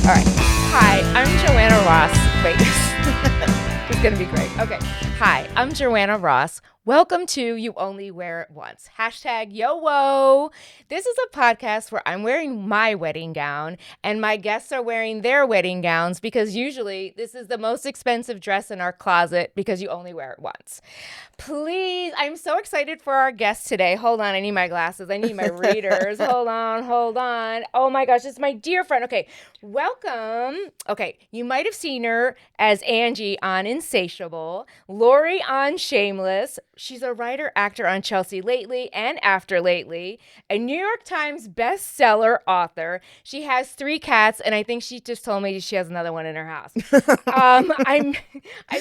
All right. Hi, I'm JoAnna Ross. Wait, it's going to be great. Okay. Hi, I'm JoAnna Ross. Welcome to You Only Wear It Once. Hashtag YOWO. This is a podcast where I'm wearing my wedding gown and my guests are wearing their wedding gowns because usually this is the most expensive dress in our closet because you only wear it once. Please, I'm so excited for our guest today. Hold on, I need my glasses. I need my readers. Hold on. Oh my gosh, it's my dear friend. Okay, welcome. Okay, you might have seen her as Angie on Insatiable, Lori on Shameless. She's a writer, actor on Chelsea Lately and After Lately, a New York Times bestseller author. She has 3 cats, and I think she just told me she has another one in her house. I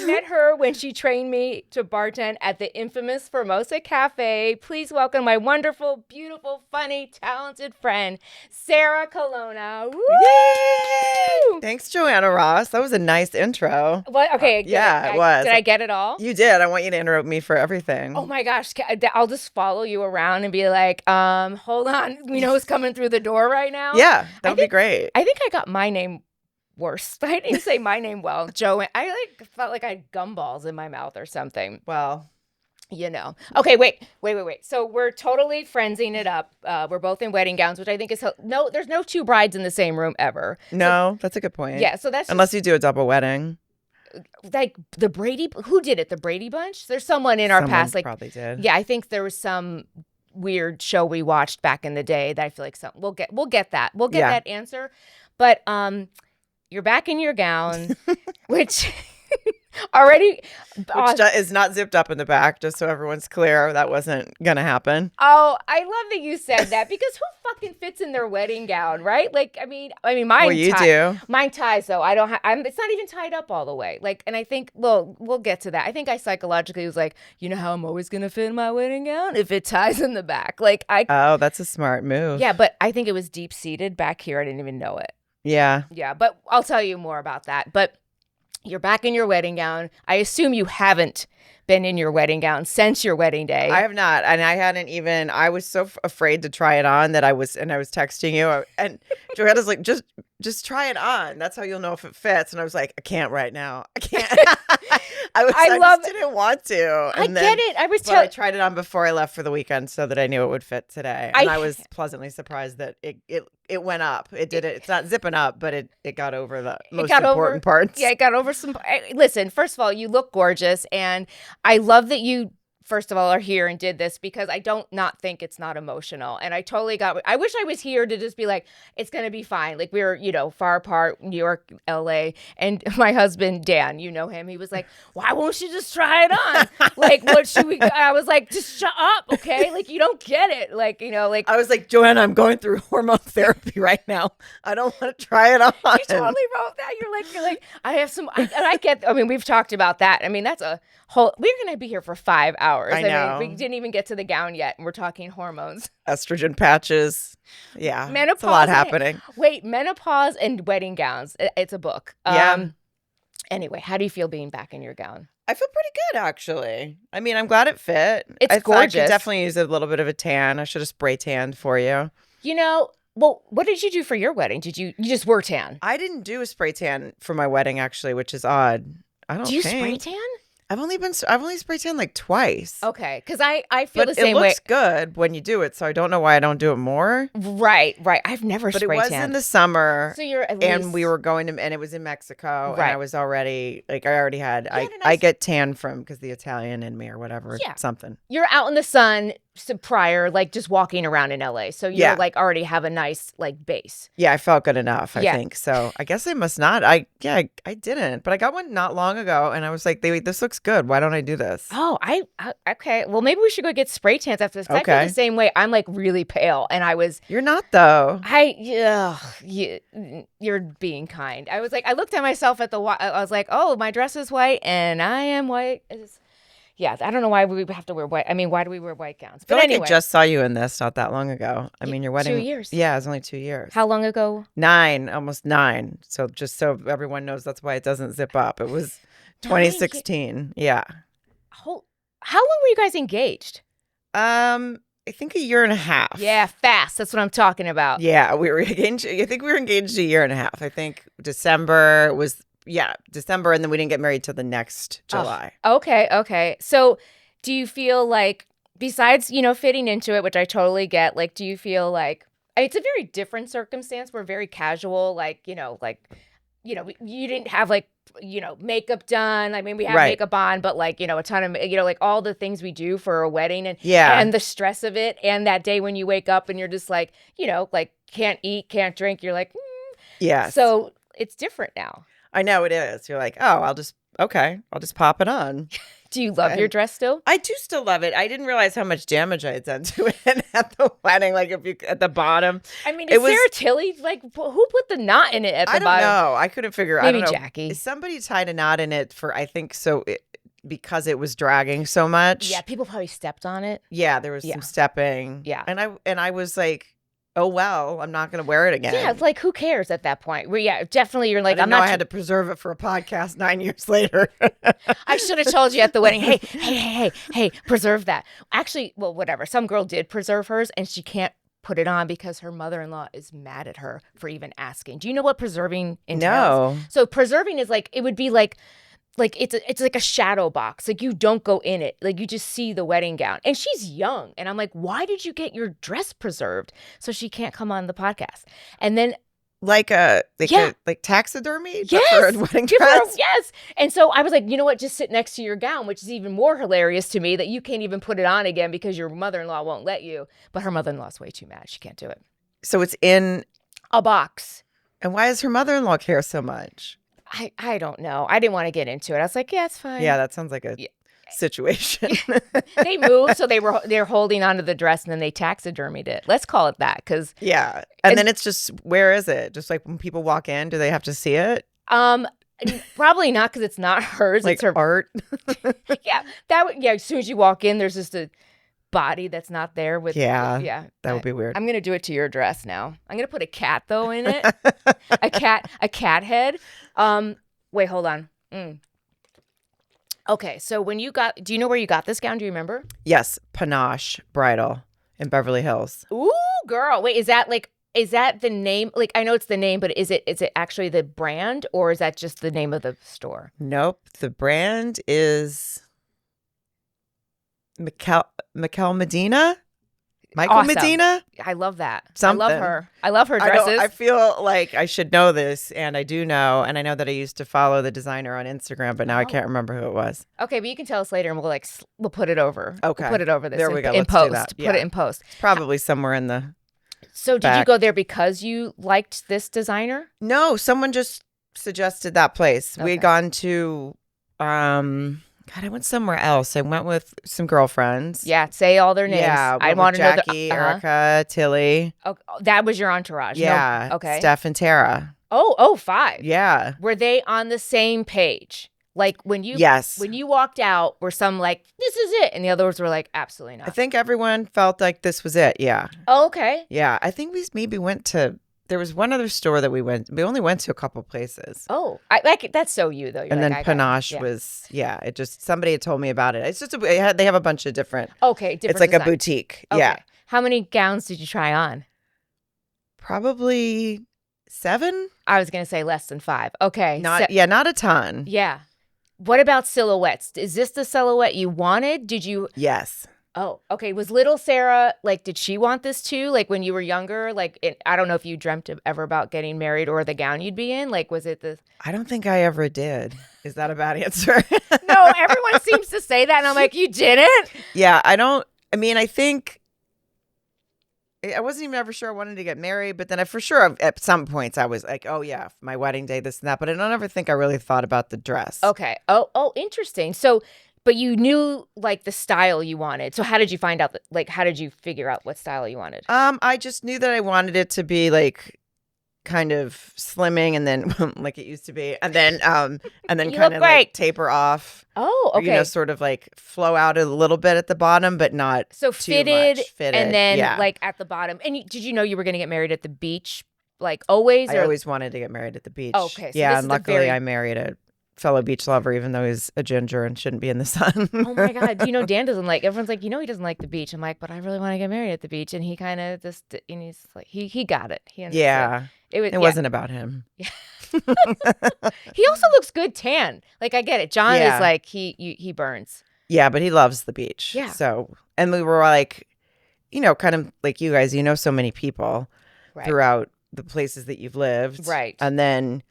met her when she trained me to bartend at the infamous Formosa Cafe. Please welcome my wonderful, beautiful, funny, talented friend, Sarah Colonna. Woo! Yay! Thanks, JoAnna Ross. That was a nice intro. What? Okay. It was. Did I get it all? You did. I want you to interrupt me for everything. Oh my gosh. I'll just follow you around and be like, hold on. We know who's coming through the door right now. Yeah, that would be great. I think I got my name worse. I didn't say my name well. JoAnna. I felt like I had gumballs in my mouth or something. Well, you know. Okay, wait. So we're totally friendsing it up. We're both in wedding gowns, which I think is no. There's no 2 brides in the same room ever. No, that's a good point. Yeah, so that's unless you do a double wedding. Like the Brady, who did it? The Brady Bunch? There's someone in our past, like probably did. Yeah, I think there was some weird show we watched back in the day that I feel like we'll get that answer. But you're back in your gown, which already is not zipped up in the back, just so everyone's clear. That wasn't gonna happen. Oh, I love that you said that because who fucking fits in their wedding gown, right? Like, I mean, mine. Well, you do. Mine ties though. I don't. It's not even tied up all the way. Like, and I think, well, we'll get to that. I think I psychologically was like, you know how I'm always gonna fit in my wedding gown if it ties in the back. Like, Oh, that's a smart move. Yeah, but I think it was deep seated back here. I didn't even know it. Yeah. Yeah, but I'll tell you more about that. But you're back in your wedding gown. I assume you haven't been in your wedding gown since your wedding day. I have not. And I hadn't even, I was so afraid to try it on that I was texting you. And JoAnna's like, just try it on. That's how you'll know if it fits. And I was like, I can't right now. I can't. I just didn't want to. And I get it. I tried it on before I left for the weekend so that I knew it would fit today. And I was pleasantly surprised that it went up. It did it. It's not zipping up, but it got over the most important parts. Yeah, it got over some. Listen, first of all, you look gorgeous. And I love that you, first of all, are here and did this because I don't not think it's not emotional. And I totally I wish I was here to just be like, it's going to be fine. Like we're, far apart, New York, LA. And my husband, Dan, you know him. He was like, why won't you just try it on? Like, what should we, I was like, just shut up. Okay. Like you don't get it. Like, like. I was like, JoAnna, I'm going through hormone therapy right now. I don't want to try it on. You totally wrote that. You're like, I have some, and I get, we've talked about that. That's a whole, we're going to be here for 5 hours. I know. We didn't even get to the gown yet, and we're talking hormones. Estrogen patches. Yeah. Menopause. It's a lot happening. Wait, menopause and wedding gowns. It's a book. Yeah. Anyway, how do you feel being back in your gown? I feel pretty good, actually. I'm glad it fit. It's gorgeous. I could definitely use a little bit of a tan. I should have spray tanned for you. Well, what did you do for your wedding? You just were tan? I didn't do a spray tan for my wedding, actually, which is odd. Do you spray tan? I've only spray tan like twice. Okay, because I feel the same way. But it looks good when you do it, so I don't know why I don't do it more. Right. I've never spray tan. But it was in the summer. So you're at least... And we were going to, and it was in Mexico. Right. And I was already, I get tan from, because the Italian in me or whatever, something. You're out in the sun prior, like just walking around in LA. So you're like already have a nice like base. Yeah, I felt good enough, I think. So I guess I must not. I didn't. But I got one not long ago and I was like, this looks good. Why don't I do this? Oh, okay. Well, maybe we should go get spray tans after this. Okay. I feel the same way. I'm like really pale and I was. You're not though. You're being kind. I was like, I looked at myself at I was like, oh, my dress is white and I am white. Yeah, I don't know why we have to wear white. Why do we wear white gowns? But anyway. I just saw you in this not that long ago. Your wedding. 2 years. Yeah, it was only 2 years. How long ago? 9, almost 9. So just so everyone knows, that's why it doesn't zip up. It was 2016. Yeah. How long were you guys engaged? I think a year and a half. Yeah, fast. That's what I'm talking about. Yeah, we were engaged. I think we were engaged a year and a half. I think December, and then we didn't get married till the next July. Okay. So do you feel like, besides, fitting into it, which I totally get, like, do you feel like, it's a very different circumstance. We're very casual, you didn't have makeup done. I mean, we have makeup on, but a ton of, all the things we do for a wedding and the stress of it. And that day when you wake up and you're just can't eat, can't drink. You're like, yeah. So it's different now. I know it is. You're like, oh, I'll just pop it on. Do you love your dress still? I do still love it. I didn't realize how much damage I had done to it at the wedding. Like at the bottom. I mean, Sarah Tilly, who put the knot in it at the bottom? I don't know. I couldn't figure out. Maybe Jackie. Somebody tied a knot in it because it was dragging so much. Yeah, people probably stepped on it. Yeah, there was some stepping. Yeah. And I was like, oh, well, I'm not going to wear it again. Yeah, it's who cares at that point? Definitely you're like, I had to preserve it for a podcast 9 years later. I should have told you at the wedding, hey, preserve that. Actually, well, whatever. Some girl did preserve hers, and she can't put it on because her mother-in-law is mad at her for even asking. Do you know what preserving entails? No. So preserving is it would be it's like a shadow box. You don't go in it. You just see the wedding gown. And she's young. And I'm like, why did you get your dress preserved so she can't come on the podcast? And then like taxidermy? Yes. For a wedding dress? Yes. And so I was like, you know what? Just sit next to your gown, which is even more hilarious to me that you can't even put it on again because your mother-in-law won't let you. But her mother-in-law's way too mad. She can't do it. So it's in a box. And why does her mother-in-law care so much? I don't know. I didn't want to get into it. I was like, yeah, it's fine. Yeah, that sounds like a situation. They moved, so they're holding onto the dress, and then they taxidermied it. Let's call it that, because and then it's just, where is it? Just when people walk in, do they have to see it? Probably not, because it's not hers. It's her art. As soon as you walk in, there's just a body that's not there with that would be weird. I'm gonna do it to your dress now. I'm gonna put a cat though in it. a cat head. Wait, hold on. Okay, so do you know where you got this gown? Do you remember? Yes, Panache Bridal in Beverly Hills. Ooh, girl. Wait, is that the name? I know it's the name, but is it actually the brand, or is that just the name of the store? Nope, the brand is Michael Medina? Michael Awesome. Medina? I love that. Something. I love her. I love her dresses. I feel like I should know this, and I do know, and I know that I used to follow the designer on Instagram, but now I can't remember who it was. Okay, but you can tell us later, and we'll put it over. Okay. We'll put it over this. There we go. In Let's post. do that. Put it in post. It's probably somewhere in the So did you go there because you liked this designer? No, someone just suggested that place. We had gone to I went somewhere else. I went with some girlfriends. Yeah, say all their names. Yeah, I want to know Jackie, Erica, Tilly. Oh, that was your entourage. Yeah. No, okay. Steph and Tara. Oh, 5. Yeah. Were they on the same page? When you walked out, were some this is it, and the others were absolutely not. I think everyone felt like this was it. Yeah. Oh, okay. Yeah, I think we maybe went to. There was one other store that we went. We only went to a couple places. Oh, that's so you though. You're then Panache was it just somebody had told me about it. It's just they have a bunch of different. Okay, different. It's like design. a boutique. Okay. Yeah. How many gowns did you try on? Probably 7. I was gonna say less than 5. Okay. Not a ton. Yeah. What about silhouettes? Is this the silhouette you wanted? Did you? Yes. Oh, okay. Was little Sarah, did she want this too? When you were younger? I don't know if you dreamt ever about getting married or the gown you'd be in. Was it the... I don't think I ever did. Is that a bad answer? No, everyone seems to say that. And I'm like, you didn't? Yeah, I think... I wasn't even ever sure I wanted to get married, but then for sure at some points I was like, oh yeah, my wedding day, this and that. But I don't ever think I really thought about the dress. Okay. Oh, interesting. So... But you knew the style you wanted. So how did you find out how did you figure out what style you wanted? I just knew that I wanted it to be kind of slimming and then like it used to be. And then kind of taper off. Oh, okay. Or, sort of flow out a little bit at the bottom, but not so too fitted, much. Fitted. And then at the bottom. And did you know you were going to get married at the beach? Always? I always wanted to get married at the beach. Okay. So yeah, and luckily I married a fellow beach lover, even though he's a ginger and shouldn't be in the sun. Oh my God. Dan doesn't like, everyone's like, he doesn't like the beach. I'm like, but I really want to get married at the beach. And he kind of just, and he's like, he got it. He understood. Yeah. It wasn't about him. Yeah. He also looks good tan. Like, I get it. John is like, he burns. Yeah, but he loves the beach. Yeah. So, and we were like, kind of like you guys, so many people throughout the places that you've lived. Right. And then.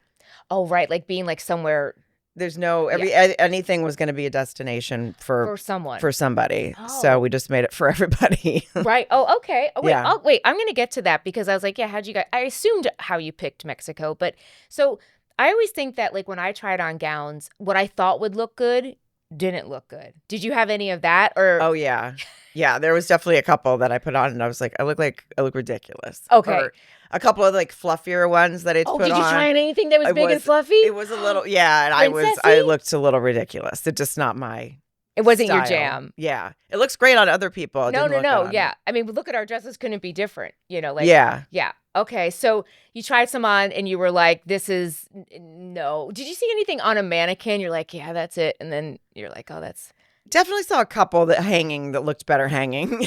Oh, right. Like being like somewhere. There's no, anything was going to be a destination for someone. For somebody. Oh. So we just made it for everybody. Right. Oh, okay. Oh, wait. Yeah. Oh, wait. I'm going to get to that because I was like, how'd you guys, I assumed how you picked Mexico. But so I always think that like when I tried on gowns, what I thought would look good didn't look good. Did you have any of that? Or Oh, yeah. Yeah, there was definitely a couple that I put on and I was like, I look ridiculous. Okay. Or a couple of like fluffier ones that I put on. Oh, did you try on anything that was big and fluffy? It was a little, and I looked a little ridiculous. It's just not my It wasn't style. your jam. Yeah. It looks great on other people. It didn't look good on Yeah. me. I mean, look at our dresses couldn't be different, like. Yeah. Yeah. Okay. So you tried some on and you were like, this is no. Did you see anything on a mannequin? You're like, yeah, that's it. And then you're like, oh, that's. Definitely saw a couple that looked better hanging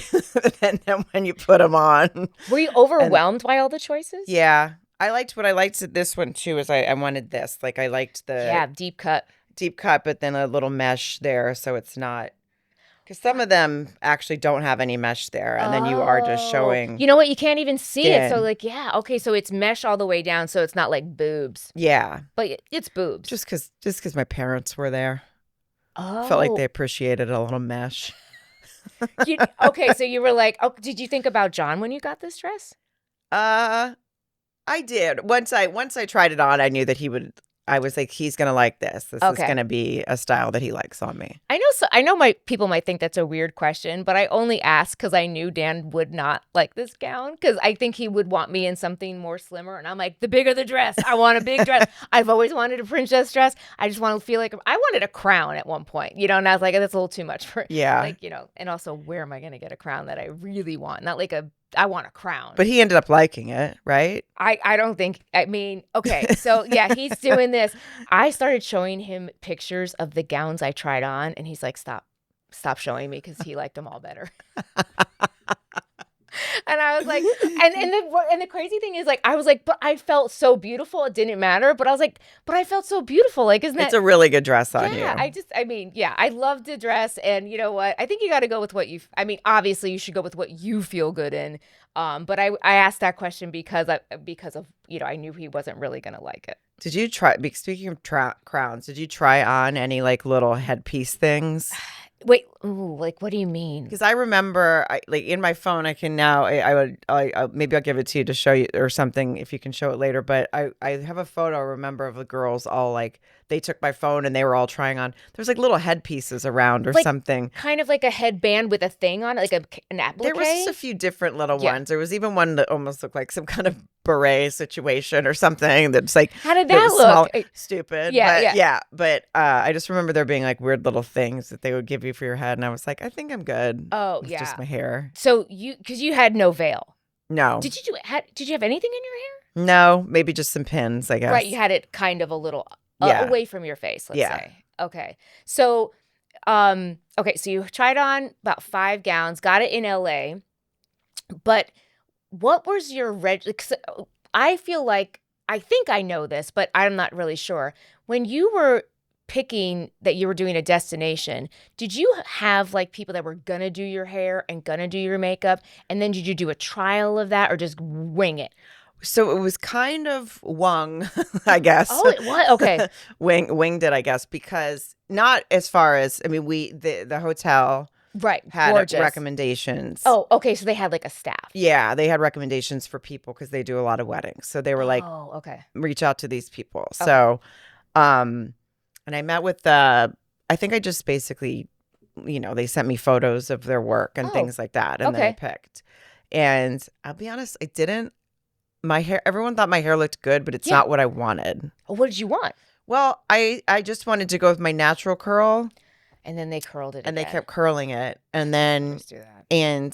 than when you put them on. Were you overwhelmed by all the choices? Yeah. I liked this one too, is I wanted this. Like I liked the deep cut, but then a little mesh there. So it's not, because some of them actually don't have any mesh there. And then you are just showing. You know what? You can't even see it. So skin. like, yeah. Okay. So it's mesh all the way down. So it's not like boobs. Yeah. But it's boobs. Just because my parents were there. Oh. Felt like they appreciated a little mesh. Okay, so you were like, oh, did you think about John when you got this dress? I did. Once I tried it on, I knew that he would. I was like, he's gonna like this. This is gonna be a style that he likes on me. I know my people might think that's a weird question, but I only asked because I knew Dan would not like this gown because I think he would want me in something more slimmer. And I'm like, the bigger the dress, I want a big dress. I've always wanted a princess dress. I just want to feel like I wanted a crown at one point, and I was like, that's a little too much for and also where am I gonna get a crown that I really want? Not like I want a crown. But he ended up liking it, right? I don't think, okay. So yeah, he's doing this. I started showing him pictures of the gowns I tried on and he's like, stop showing me because he liked them all better. And I was like, and the crazy thing is like, I was like, but I felt so beautiful. It didn't matter. But I was like, but I felt so beautiful. Like, isn't that? It's a really good dress on you. I loved the dress. And you know what? I think you got to go with obviously you should go with what you feel good in. But I asked that question because of, I knew he wasn't really going to like it. Did you try, speaking of crowns, did you try on any like little headpiece things? Wait, like what do you mean? Because I remember, like in my phone, I can now. Maybe I'll give it to you to show you or something if you can show it later. But I have a photo. I remember of the girls all like they took my phone and they were all trying on. There's like little headpieces around or something, kind of like a headband with a thing on it, like an applique. There was just a few different little ones. There was even one that almost looked like some kind of beret situation or something. That's like, how did that look? Stupid. Yeah. But I just remember there being like weird little things that they would give you for your head, and I was like, I think I'm good. Oh, with just my hair. So because you had no veil. No. Did you have anything in your hair? No, maybe just some pins, I guess. Right, you had it kind of a little away from your face, let's say. Okay. So, so you tried on about 5 gowns, got it in LA, but what was your I feel like, I think I know this, but I'm not really sure. When you were picking that you were doing a destination, did you have like people that were gonna do your hair and gonna do your makeup, and then did you do a trial of that or just wing it? So it was kind of wung, I guess. Oh, it was? Okay. Winged it, I guess, because not as far as, the hotel had gorgeous recommendations. Oh, okay. So they had like a staff. Yeah, they had recommendations for people because they do a lot of weddings. So they were like, oh, okay, reach out to these people. Okay. So, and I met with I think I just basically, they sent me photos of their work and things like that. And then I picked. And I'll be honest, I didn't. My hair, everyone thought my hair looked good, but it's not what I wanted. What did you want? Well, I just wanted to go with my natural curl. And then they curled it and again. They kept curling it. And then, Let's do that. and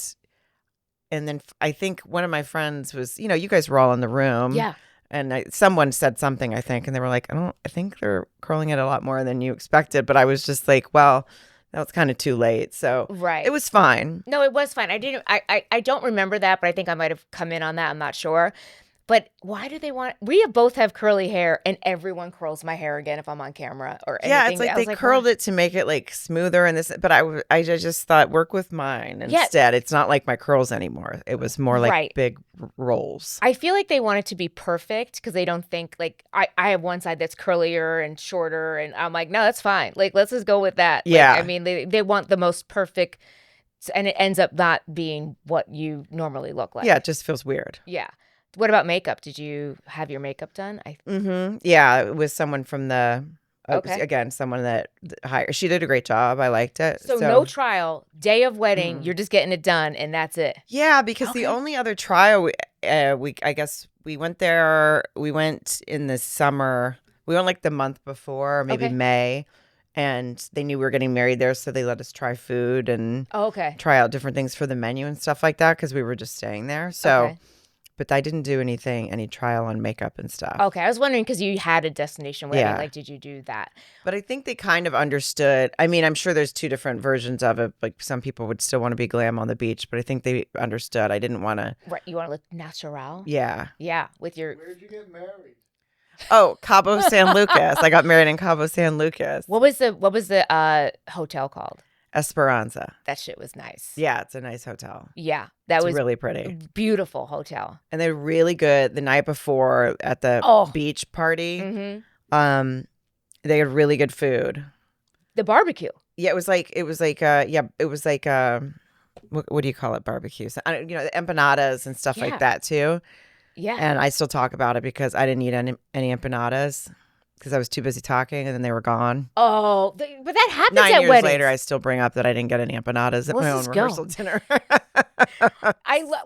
then I think one of my friends was, you guys were all in the room. Yeah. And someone said something, I think, and they were like, I think they're curling it a lot more than you expected. But I was just like, well, that was kind of too late. So Right. it was fine. No, it was fine. I don't remember that, but I think I might have come in on that. I'm not sure. But why do they want? We both have curly hair, and everyone curls my hair again if I'm on camera or anything. Yeah, it's like I they was curled why? it to make it like smoother and this, but I just thought work with mine instead. It's not like my curls anymore. It was more like Right. big rolls. I feel like they want it to be perfect because they don't think like I have one side that's curlier and shorter, and I'm like, no, that's fine. Like, let's just go with that. Yeah. Like, I mean, they want the most perfect, and it ends up not being what you normally look like. Yeah, it just feels weird. Yeah. What about makeup? Did you have your makeup done? Yeah, it was someone from the Okay. again, someone that hired. She did a great job. I liked it. So no trial, day of wedding, you're just getting it done, and that's it. Yeah, because the only other trial I guess we went there. We went in the summer. We went like the month before, maybe May, and they knew we were getting married there, so they let us try food and try out different things for the menu and stuff like that because we were just staying there. So. But I didn't do any trial on makeup and stuff. Okay. I was wondering because you had a destination wedding. Yeah. Like, did you do that? But I think they kind of understood. I mean, I'm sure there's two different versions of it. Like some people would still want to be glam on the beach, but I think they understood. I didn't want to. Right. You want to look natural? Yeah. Yeah. With your. Where'd you get married? Oh, Cabo San Lucas. I got married in Cabo San Lucas. What was the hotel called? Esperanza. That shit was nice. Yeah, it's a nice hotel. Yeah, that was really pretty. Beautiful hotel. And they're really good. The night before at the beach party, they had really good food. The barbecue. Yeah, it was like what do you call it? Barbecue. So, the empanadas and stuff like that too. Yeah. And I still talk about it because I didn't eat any empanadas. Because I was too busy talking, and then they were gone. Oh, but that happens 9 at years weddings. later, I still bring up that I didn't get any empanadas at my own rehearsal dinner.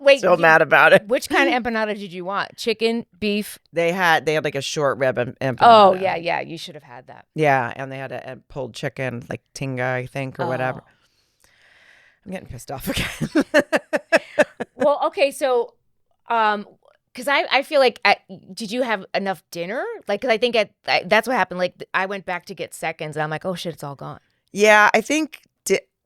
Wait. Still mad about it. Which kind of empanada did you want? Chicken, beef? They had like a short rib empanada. Oh yeah. You should have had that. Yeah, and they had a pulled chicken, like tinga, I think, or whatever. I'm getting pissed off again. Well, okay, so, because I feel like, did you have enough dinner? Like, because I think that's what happened. Like, I went back to get seconds, and I'm like, oh shit, it's all gone. Yeah, I think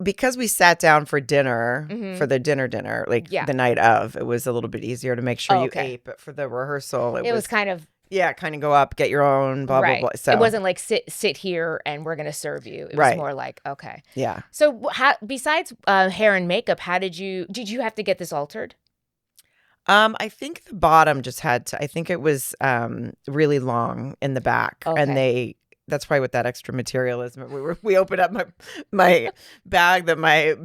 because we sat down for dinner, for the dinner, like the night of, it was a little bit easier to make sure you ate. But for the rehearsal, it was kind of kind of go up, get your own, blah blah blah. So it wasn't like sit here and we're gonna serve you. It was more like yeah. So besides hair and makeup, how did you have to get this altered? I think the bottom just had to. I think it was really long in the back, and that's probably what that extra material is. We opened up my bag that my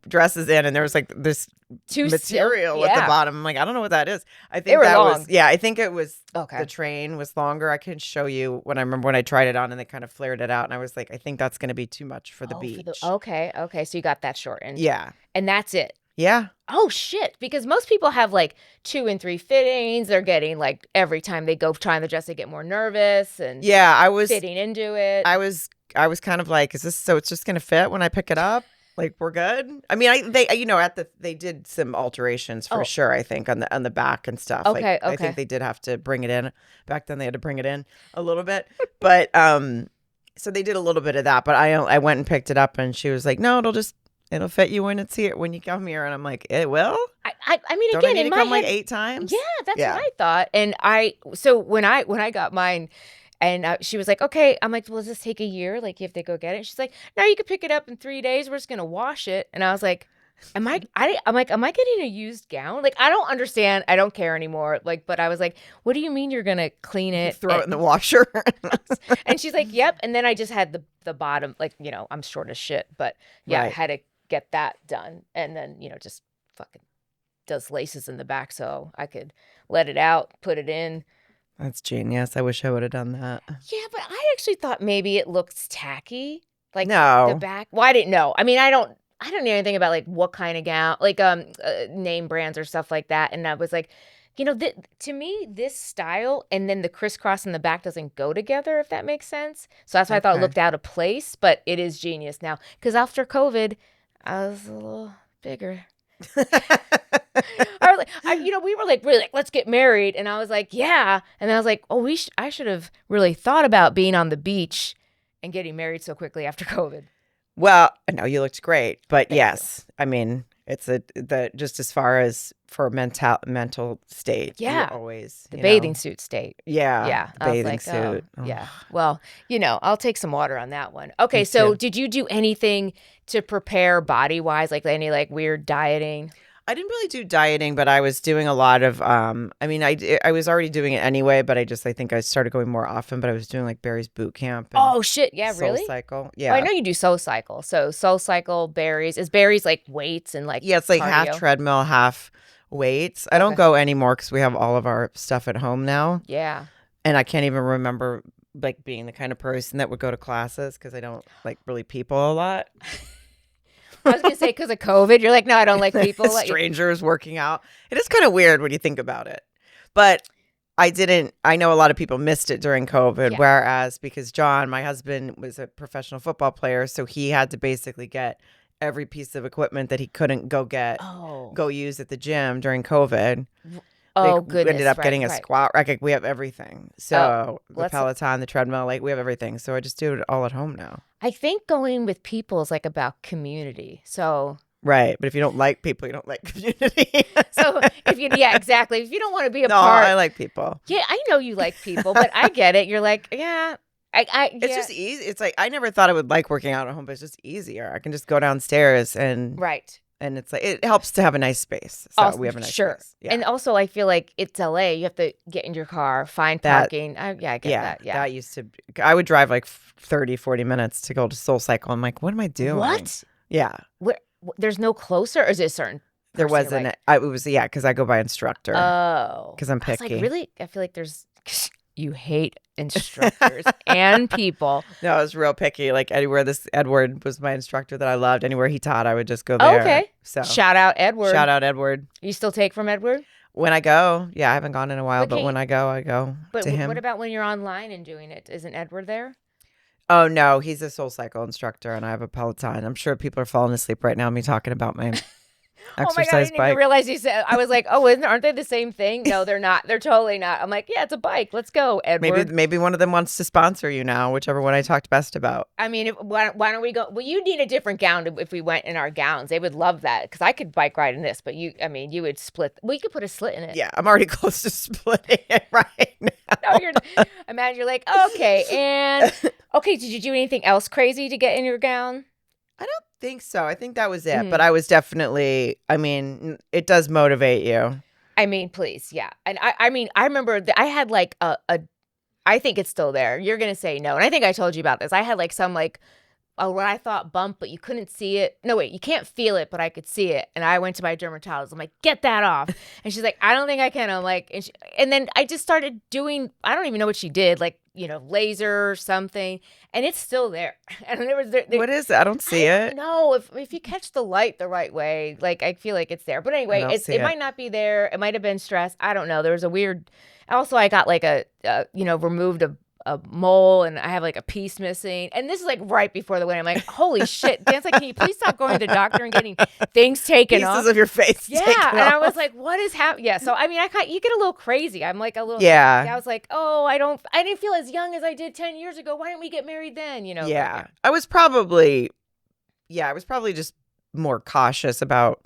dress is in, and there was like this material at the bottom. I'm like, I don't know what that is. I think that was I think it was the train was longer. I can show you when I tried it on, and they kind of flared it out, and I was like, I think that's going to be too much for the beach. Okay, so you got that shortened. Yeah, and that's it. Yeah. Oh shit! Because most people have like 2 and 3 fittings. They're getting like every time they go try on the dress, they get more nervous and I was fitting into it. I was kind of like, is this so? It's just gonna fit when I pick it up? Like we're good. I mean, they did some alterations for sure. I think on the back and stuff. Okay. I think they did have to bring it in. Back then, they had to bring it in a little bit, but so they did a little bit of that. But I went and picked it up, and she was like, no, it'll fit you when it's here, when you come here. And I'm like, it will? I mean, Don't again, I need in to my come head, like 8 times? Yeah, that's what I thought. And so when I got mine, and she was like, okay, I'm like, well, does this take a year? Like, you have to go get it? She's like, no, you can pick it up in 3 days. We're just going to wash it. And I was like, am I getting a used gown? Like, I don't understand. I don't care anymore. Like, but I was like, what do you mean you're going to clean it? Throw it in the washer. And she's like, yep. And then I just had the bottom, like, I'm short as shit, but I had to get that done, and then just fucking does laces in the back so I could let it out, put it in. That's genius. I wish I would have done that. Yeah, but I actually thought maybe it looked tacky, like no. The back. Well, I didn't know. I mean, I don't know anything about like what kind of gown, like name brands or stuff like that, and I was like, to me, this style and then the crisscross in the back doesn't go together, if that makes sense. So that's why I thought it looked out of place, but it is genius now because after COVID, I was a little bigger. I was like, we were like, really like, let's get married. And I was like, yeah. And I was like, oh, I should have really thought about being on the beach and getting married so quickly after COVID. Well, I know you looked great, but Thank yes, I mean, it's just as far as for mental state. Yeah. You're always The bathing suit state. Yeah. Yeah. The I was bathing like, suit. oh, yeah. Well, I'll take some water on that one. Okay. Me So too. did you do anything to prepare body wise, like any like weird dieting? I didn't really do dieting, but I was doing a lot of, I was already doing it anyway, but I think I started going more often, but I was doing like Barry's boot camp. And Oh, shit. Yeah, really? SoulCycle. Yeah. Well, I know you do SoulCycle. So SoulCycle, Barry's. Is Barry's like weights and like it's like cardio? half treadmill, half weights. I don't go anymore because we have all of our stuff at home now. Yeah. And I can't even remember like being the kind of person that would go to classes because I don't like really people a lot. I was going to say because of COVID, you're like, no, I don't like people. Strangers working out. It is kind of weird when you think about it. But I know a lot of people missed it during COVID, whereas because John, my husband, was a professional football player, so he had to basically get every piece of equipment that he couldn't go use at the gym during COVID. Oh, goodness. We ended up getting a squat rack. We have everything. So the Peloton, the treadmill, like we have everything. So I just do it all at home now. I think going with people is like about community. So right, but if you don't like people, you don't like community. So exactly. If you don't want to be a no, part, I like people. Yeah, I know you like people, but I get it. You're like, yeah. It's just easy. It's like I never thought I would like working out at home, but it's just easier. I can just go downstairs and and it's like it helps to have a nice space. So we have a nice space. Yeah. And also I feel like it's LA. You have to get in your car, find parking. I get that. Yeah. That used to I would drive like 30, 40 minutes to go to SoulCycle. I'm like, what am I doing? What? Yeah. There's no closer, or is it a certain There wasn't. It was because I go by instructor. Oh. Because I'm picky. I was like, really? I feel like you hate instructors and people. No, I was real picky. Like anywhere Edward was my instructor that I loved. Anywhere he taught, I would just go there. Okay. So shout out Edward. You still take from Edward? When I go, I haven't gone in a while, but when I go to him. What about when you're online and doing it? Isn't Edward there? Oh no, he's a SoulCycle instructor, and I have a Peloton. I'm sure people are falling asleep right now. Me talking about my oh my God, I didn't even realize you said. I was like, oh, aren't they the same thing? No, they're not. They're totally not. I'm like, yeah, it's a bike. Let's go, Edward. Maybe one of them wants to sponsor you now, whichever one I talked best about. I mean, why don't we go? Well, you need a different gown if we went in our gowns. They would love that because I could bike ride in this, but you would split. Well, you could put a slit in it. Yeah, I'm already close to splitting it right now. No, imagine you're like, okay, and okay, did you do anything else crazy to get in your gown? I don't think so. I think that was it. But I was definitely, it does motivate you. Please. Yeah. And I remember I had like I think it's still there. You're going to say no. And I think I told you about this. I had like some like what I thought bump, but you couldn't see it. No, wait, you can't feel it, but I could see it. And I went to my dermatologist. I'm like, get that off. And she's like, I don't think I can. I'm like, and then I just started doing, I don't even know what she did, like, laser or something. And it's still there. And what is it? I don't see it. No, if you catch the light the right way, like I feel like it's there. But anyway, it might not be there. It might have been stress. I don't know. There was a weird. Also, I got like removed a mole, and I have like a piece missing. And this is like right before the wedding. I'm like, holy shit. Dan's like, can you please stop going to the doctor and getting things taken off? Pieces of your face taken off. And I was like, what is happening? Yeah. So, you get a little crazy. I'm like a little. Yeah. I was like, oh, I didn't feel as young as I did 10 years ago. Why didn't we get married then? Yeah. I was probably just more cautious about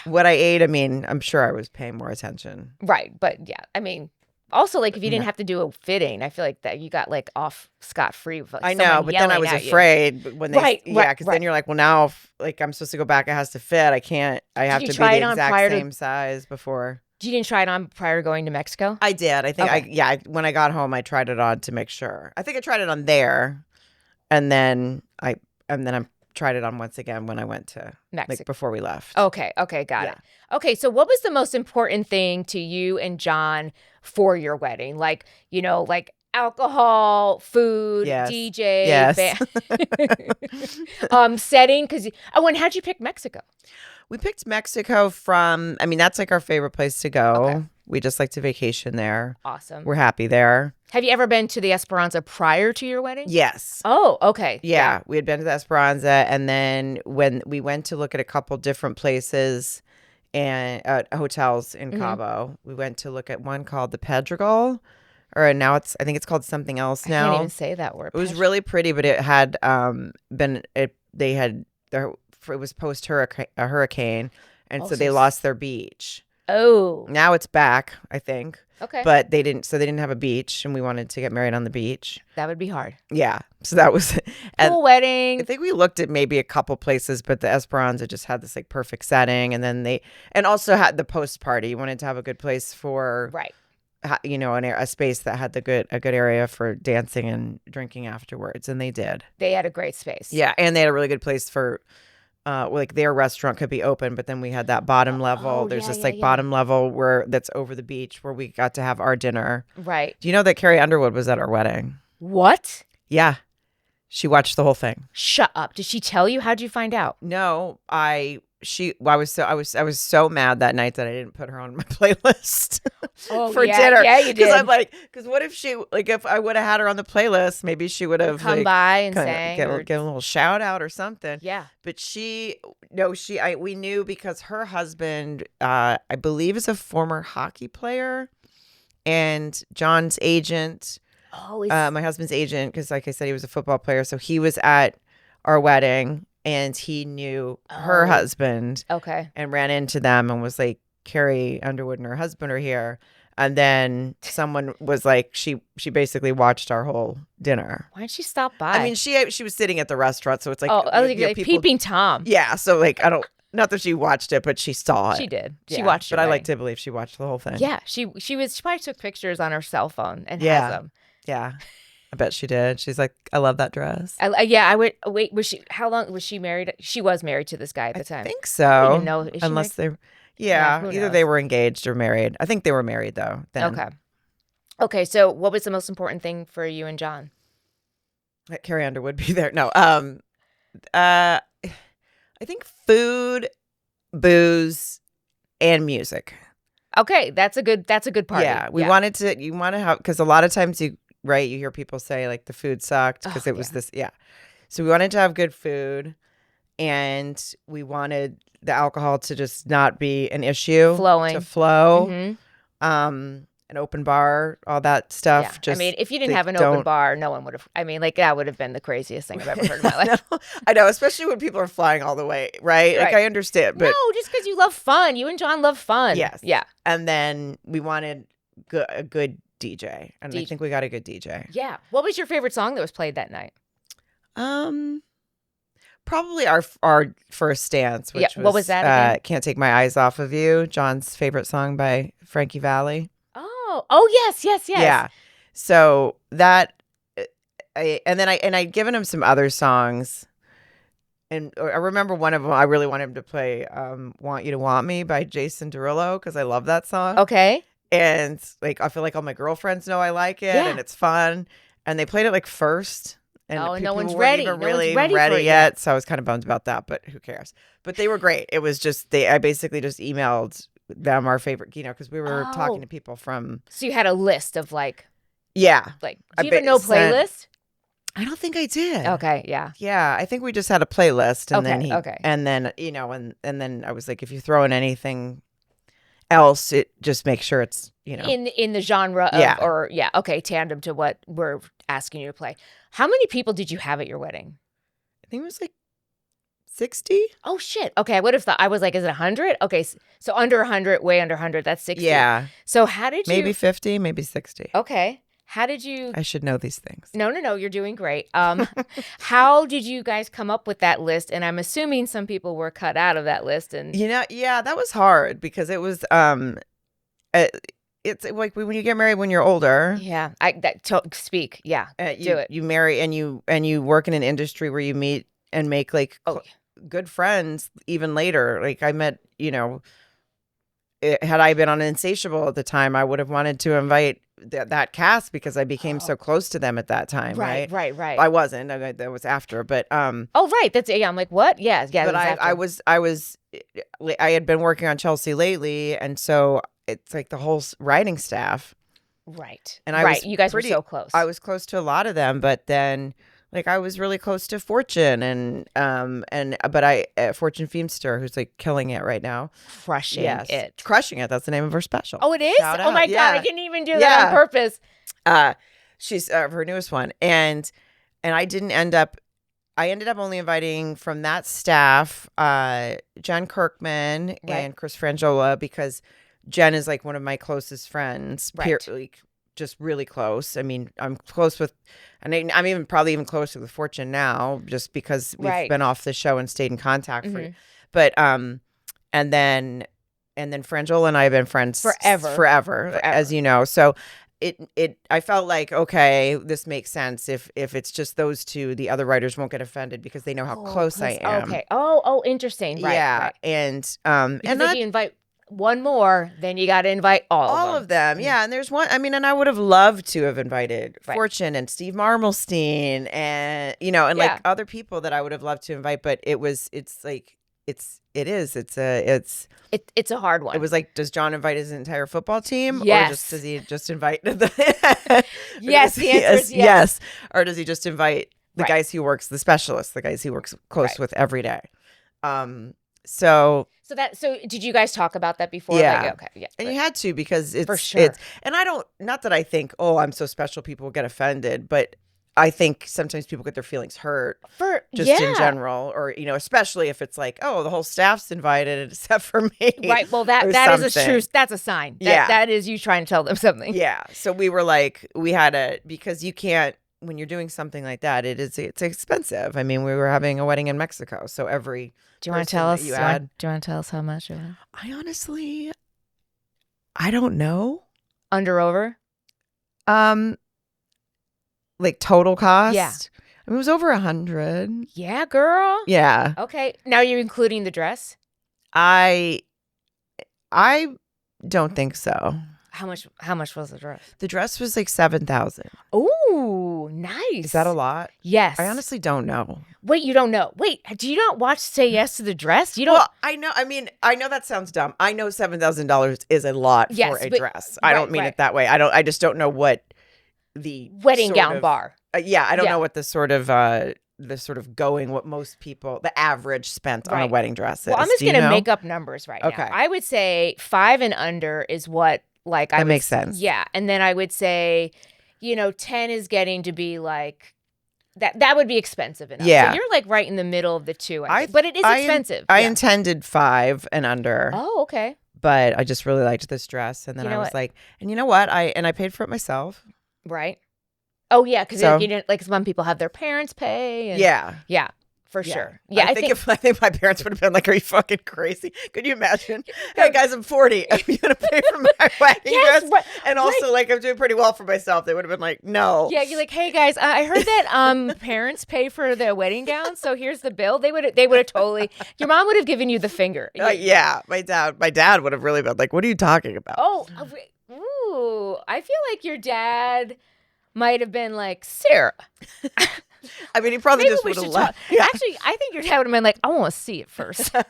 what I ate. I'm sure I was paying more attention. Right. But yeah, also, like, if you didn't have to do a fitting, I feel like that you got, like, off scot-free. Like, I know, but then I was afraid when they, because then you're like, well, now, if I'm supposed to go back, it has to fit. I have to be the exact same size before. You didn't try it on prior to going to Mexico? I did. I think, when I got home, I tried it on to make sure. I think I tried it on there, and then I tried it on once again when I went to Mexico, like, before we left. Okay, got it. Okay, so what was the most important thing to you and John for your wedding? Like, like alcohol, food, DJ, setting. And how'd you pick Mexico? We picked Mexico from, that's like our favorite place to go. Okay. We just like to vacation there. Awesome. We're happy there. Have you ever been to the Esperanza prior to your wedding? Yes. Oh, okay. Yeah, we had been to the Esperanza, and then when we went to look at a couple different places and hotels in Mhm. Cabo. We went to look at one called the Pedregal, or now I think it's called something else I now. can't even say that word. It was really pretty, but it had it was post hurricane, and Oh, so so they s- lost their beach. Oh, Now it's back, I think. okay. But they didn't have a beach, and we wanted to get married on the beach. That would be hard. Yeah. So that was and Pool I wedding. think we looked at maybe a couple places, but the Esperanza just had this like perfect setting, and then and also had the post party. You wanted to have a good place for Right. a space that had a good area for dancing and drinking afterwards, and they did. They had a great space. Yeah, and they had a really good place for like their restaurant could be open, but then we had that bottom level. Oh, There's yeah, this yeah, like yeah. bottom level that's over the beach where we got to have our dinner. Right. Do you know that Carrie Underwood was at our wedding? What? Yeah. She watched the whole thing. Shut up. Did she tell you? How'd you find out? No, I was so mad that night that I didn't put her on my playlist for dinner. Yeah, you did. Because I'm like, what if if I would have had her on the playlist, maybe she would have come by and sang. get a little shout out or something. Yeah. But we knew because her husband, I believe, is a former hockey player, and John's agent, Oh, my husband's agent, because like I said, he was a football player, so he was at our wedding. And he knew her husband okay. and ran into them and was like, Carrie Underwood and her husband are here. And then someone was like, she basically watched our whole dinner. Why didn't she stop by? I mean, she was sitting at the restaurant, so it's like, like peeping Tom. Yeah, so like not that she watched it, but she saw it. She did. Yeah, she watched it. But I right? like to believe she watched the whole thing. Yeah, she probably took pictures on her cell phone and has them. Yeah. I bet she did. She's like, I love that dress. I would wait. How long was she married? She was married to this guy at the time. I think so. I don't even know. Is she Unless married? yeah, who either knows? they were engaged or married. I think they were married though. Then. Okay. So, what was the most important thing for you and John? That Carrie Underwood be there. No. I think food, booze, and music. Okay, that's a good party. Yeah, you want to have, because a lot of times you hear people say like the food sucked because it was this. Yeah. So we wanted to have good food, and we wanted the alcohol to just not be an issue. Flowing. To flow. Mm-hmm. An open bar, all that stuff. Yeah. Just, I mean, if you didn't have an open bar, no one would have. I mean, like that would have been the craziest thing I've ever heard in my life. I know, especially when people are flying all the way, right? Like I understand, but no, just because you love fun. You and John love fun. Yes. Yeah. And then we wanted a good DJ, and I think we got a good DJ. Yeah. What was your favorite song that was played that night? Probably our first dance, which what was that again? Can't Take My Eyes Off of You, John's favorite song by Frankie Valli. Oh yes. Yeah. So that, I'd given him some other songs, and I remember one of them. I really wanted him to play "Want You to Want Me" by Jason Derulo because I love that song. Okay. And like I feel like all my girlfriends know I like it, and it's fun. And they played it like first. And no one's weren't ready. even No really one's ready for it yet. So I was kind of bummed about that, but who cares? But they were great. It was just I basically just emailed them our favorite, because we were talking to people from. So you had a list of like. Do you even know playlist? I don't think I did. Okay, yeah. Yeah, I think we just had a playlist, and then and then and then I was like, if you throw in anything else, it just make sure it's in the genre of okay, tandem to what we're asking you to play. How many people did you have at your wedding? I think it was like 60. Oh shit. Okay, I would have thought, I was like, is it 100? Okay, so under 100, way under 100, that's 60. Yeah. So how did you? Maybe 50, maybe 60. Okay. How did you? I should know these things. No, you're doing great. How did you guys come up with that list? And I'm assuming some people were cut out of that list. And yeah, that was hard because it was it's like when you get married when you're older. Yeah, speak. Yeah, do it. You marry and you work in an industry where you meet and make like good friends even later. Like I met, had I been on Insatiable at the time, I would have wanted to invite that cast because I became so close to them at that time. Right. I wasn't. That was after, but oh, right. That's I'm like, what? Yeah. But I had been working on Chelsea lately, and so it's like the whole writing staff. Right. And you guys were so close. I was close to a lot of them, but then Like I was really close to Fortune Fortune Feemster, who's like killing it right now. Crushing it. Crushing it. That's the name of her special. Oh, it is? Shout Oh out. my God, I didn't even do that on purpose. She's her newest one. And I ended up only inviting from that staff, Jen Kirkman and Chris Frangiola, because Jen is like one of my closest friends. Like, just really close. I mean, I'm close with, and I'm even probably even closer with Fortune now, just because we've been off the show and stayed in contact. But and then Frangiola and I have been friends forever, as you know. So I felt like, okay, this makes sense. If it's just those two, the other writers won't get offended because they know how close I am. Okay. Oh, interesting. Right. Yeah. Right. And because if you invite one more, then you got to invite all of them. Yeah. And there's one, I mean, and I would have loved to have invited Fortune and Steve Marmelstein and, and like other people that I would have loved to invite, but it's a hard one. It was like, does John invite his entire football team? Yes. Or does he just invite the Yes, the answer is yes. Or does he just invite the guys he works, the specialists, the guys he works close with every day? So did you guys talk about that before? Yeah. Like, okay. Yeah. And you had to, because it's for sure. And I don't, not that I think, oh, I'm so special, people will get offended, but I think sometimes people get their feelings hurt in general, or, especially if it's like, oh, the whole staff's invited except for me. Right. Well, that is a true, that's a sign. That is you trying to tell them something. Yeah. So we were like, because you can't, when you're doing something like that, it's expensive. I mean, we were having a wedding in Mexico. So do you want to tell us? Do you want to tell us how much it was? I don't know. Under, over? Like total cost? Yeah. I mean, it was over 100. Yeah, girl. Yeah. Okay. Now you're including the dress? I don't think so. How much was the dress? The dress was like $7,000. Ooh, nice. Is that a lot? Yes. I honestly don't know. Wait, you don't know. Wait, do you not watch Say Yes to the Dress? You don't. Well, I know. I mean, I know that sounds dumb. I know $7,000 is a lot for a dress. I don't mean it that way. I just don't know what the wedding gown bar. I don't know what the sort of going, what most people, the average spent on a wedding dress is. Well, I'm just going to make up numbers now. I would say 5 and under is what, like, that makes sense. Yeah. And then I would say, 10 is getting to be like, that would be expensive enough. Yeah. So you're like right in the middle of the two, but it is expensive. I intended 5 and under. Oh, okay. But I just really liked this dress. And then I was like, and you know what? I paid for it myself. Right. Oh, yeah. Because some people have their parents pay. And, yeah. For sure. Yeah, I think my parents would have been like, "Are you fucking crazy? Could you imagine? Hey guys, I'm 40. Are you gonna pay for my wedding dress?" And also, like, I'm doing pretty well for myself. They would have been like, "No." Yeah, you're like, "Hey guys, I heard that parents pay for their wedding gowns, so here's the bill." They would have totally. Your mom would have given you the finger. Yeah, my dad would have really been like, "What are you talking about?" Ooh, I feel like your dad might have been like, "Sarah." I mean, he probably just would have left. Yeah. Actually, I think your dad would have been like, "I want to see it first. Then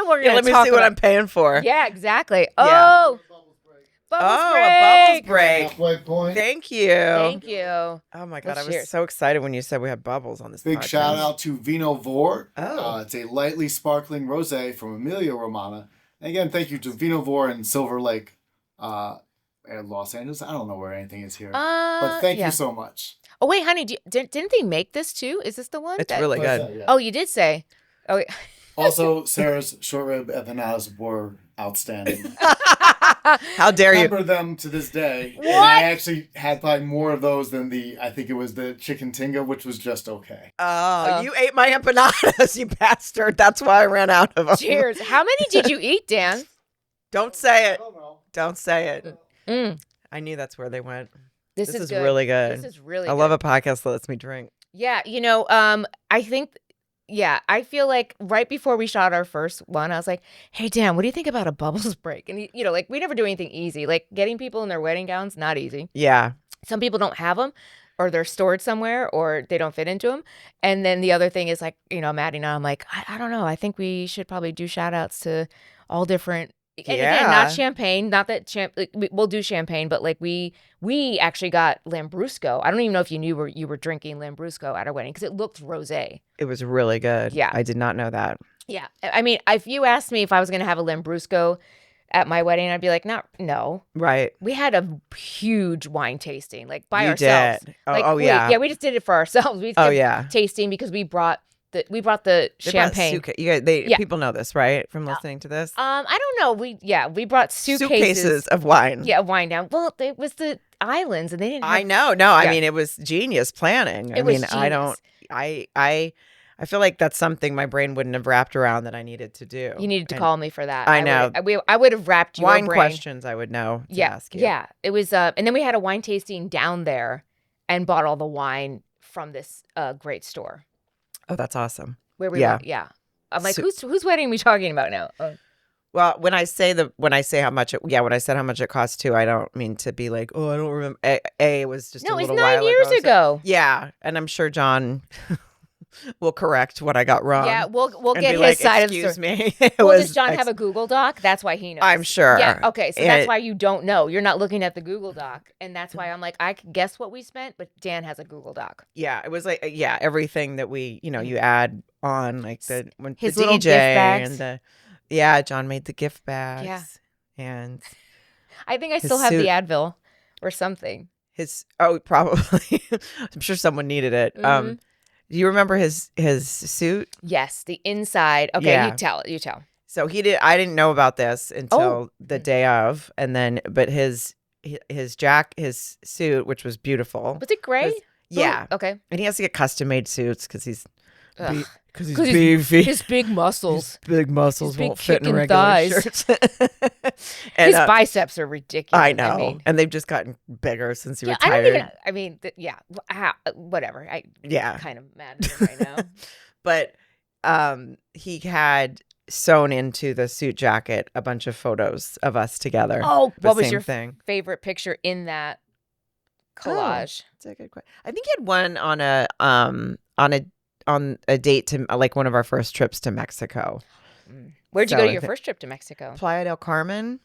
we're gonna let me see what I'm paying for." Yeah, exactly. Yeah. Oh, a bubbles break. Halfway point. Thank you. Oh my God, I was so excited when you said we had bubbles on this. Big podcast. shout out to Vino Vor. Oh. It's a lightly sparkling rosé from Emilia Romagna. And again, thank you to Vino Vor in Silver Lake, Los Angeles. I don't know where anything is here, but thank you so much. Oh wait, honey, didn't they make this too? Is this the one? It's really good. Yeah. Oh, you did say. Oh, wait. Also, Sarah's short rib empanadas were outstanding. How dare you? I remember them to this day. What? And I actually had probably more of those than I think it was the chicken tinga, which was just okay. Oh, you ate my empanadas, you bastard. That's why I ran out of them. Cheers. How many did you eat, Dan? Don't say it. I don't know. Don't say it. Mm. I knew that's where they went. This is good. Really good. This is really I good. love a podcast that lets me drink. Yeah, I think, I feel like right before we shot our first one, I was like, "Hey, Dan, what do you think about a bubbles break?" And, like, we never do anything easy. Like, getting people in their wedding gowns, not easy. Yeah. Some people don't have them, or they're stored somewhere, or they don't fit into them. And then the other thing is, like, Maddie and I'm like, I don't know. I think we should probably do shout outs to all different And again, not champagne. Not that we'll do champagne, but like we actually got Lambrusco. I don't even know if you knew you were drinking Lambrusco at our wedding because it looked rosé. It was really good. Yeah, I did not know that. Yeah, I mean, if you asked me if I was going to have a Lambrusco at my wedding, I'd be like, no. Right. We had a huge wine tasting, like by you ourselves. Did. Like, yeah. We just did it for ourselves. We did tasting because we brought the champagne. People know this, right? From listening to this. I don't know. We brought suitcases of wine. Yeah, wine down. Well, it was the islands, and they didn't. I know. No, I mean it was genius planning. I feel like that's something my brain wouldn't have wrapped around that I needed to do. You needed to call me for that. I know. I would have wrapped your wine brain. questions I would know to ask you. Yeah, it was. And then we had a wine tasting down there, and bought all the wine from this great store. Oh, that's awesome. Where we went. Yeah. I'm like, whose wedding are we talking about now? Well, when I said how much it cost too, I don't mean to be like, oh, I don't remember. It was just a little while ago. No, it was 9 years ago. Yeah, and I'm sure John will correct what I got wrong. Yeah, we'll get his side of the story. Excuse me. Does John have a Google Doc? That's why he knows. I'm sure. Yeah. Okay, so that's why you don't know. You're not looking at the Google Doc, and that's why I'm like, I could guess what we spent, but Dan has a Google Doc. Yeah, it was like everything that we you add on like his the little DJ gift bags. and John made the gift bags. Yeah. And I think I still have the Advil or something. Probably. I'm sure someone needed it. Mm-hmm. Do you remember his suit? Yes, the inside. Okay, Yeah. You tell. So I didn't know about this until the day of, and then but his suit, which was beautiful. Was it gray? Yeah. Ooh, okay. And he has to get custom made suits because he's beefy. His big muscles. His big muscles big won't fit in regular thighs. shirts. And, his biceps are ridiculous. I know. And they've just gotten bigger since he retired. Whatever. Kind of mad at him right now. But he had sewn into the suit jacket a bunch of photos of us together. Oh, what was your favorite picture in that collage? That's a good question. I think he had one on a date to like one of our first trips to Mexico. Where'd you go to your first trip to Mexico? Playa del Carmen.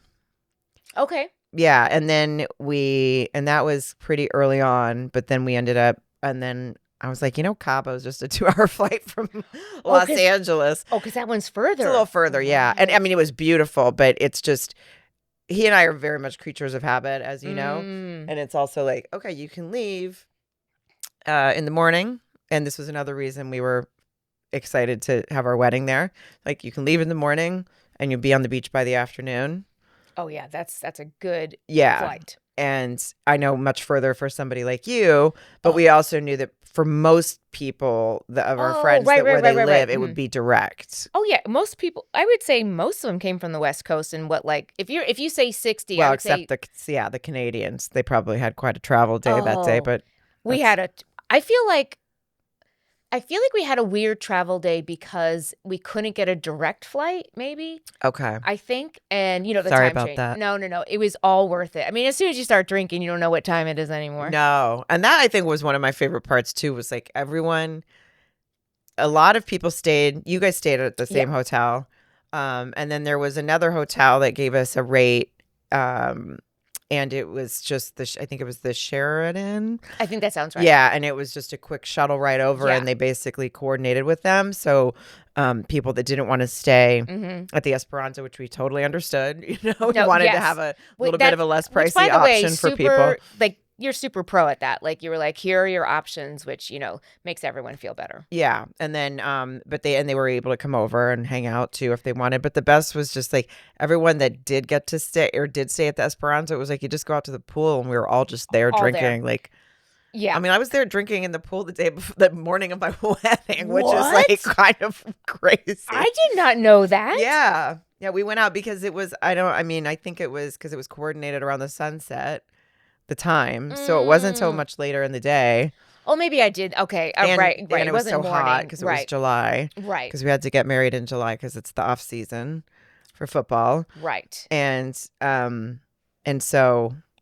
Okay. Yeah, and then that was pretty early on, but then we ended up, and then I was like, Cabo's just a 2-hour flight from Los Angeles. Oh, because that one's further. It's a little further, yeah. And I mean, it was beautiful, but it's just, he and I are very much creatures of habit, as you know. And it's also like, okay, you can leave in the morning. And this was another reason we were excited to have our wedding there. Like, you can leave in the morning and you'll be on the beach by the afternoon. Oh, yeah. That's a good flight. And I know much further for somebody like you, but we also knew that for most people of our friends where they live, it would be direct. Oh, yeah. Most people, I would say most of them came from the West Coast. And if you say 60, well, except the Canadians, they probably had quite a travel day that day. But we had I feel like we had a weird travel day because we couldn't get a direct flight, maybe. Okay. I think. And, the Sorry time about change. that. No. It was all worth it. I mean, as soon as you start drinking, you don't know what time it is anymore. No. And that, I think, was one of my favorite parts, too, was like a lot of people stayed. You guys stayed at the same hotel. And then there was another hotel that gave us a rate. And it was just I think it was the Sheridan. I think that sounds right. Yeah, and it was just a quick shuttle right over, and they basically coordinated with them. So people that didn't want to stay at the Esperanza, which we totally understood, wanted to have a little bit of a less pricey option for people. Like, you're super pro at that. Like, you were like, here are your options, which, makes everyone feel better. Yeah. And then, they were able to come over and hang out too if they wanted. But the best was just like everyone that did get to stay or did stay at the Esperanza, it was like you just go out to the pool and we were all just there drinking. There. Like, yeah. I mean, I was there drinking in the pool the morning of my wedding, which is like kind of crazy. I did not know that. Yeah. Yeah. We went out because I think it was because it was coordinated around the sunset. The time, so it wasn't until much later in the day. Oh, maybe I did. Okay, right. And it was so hot because it was July, right? Because we had to get married in July because it's the off season for football, right? And so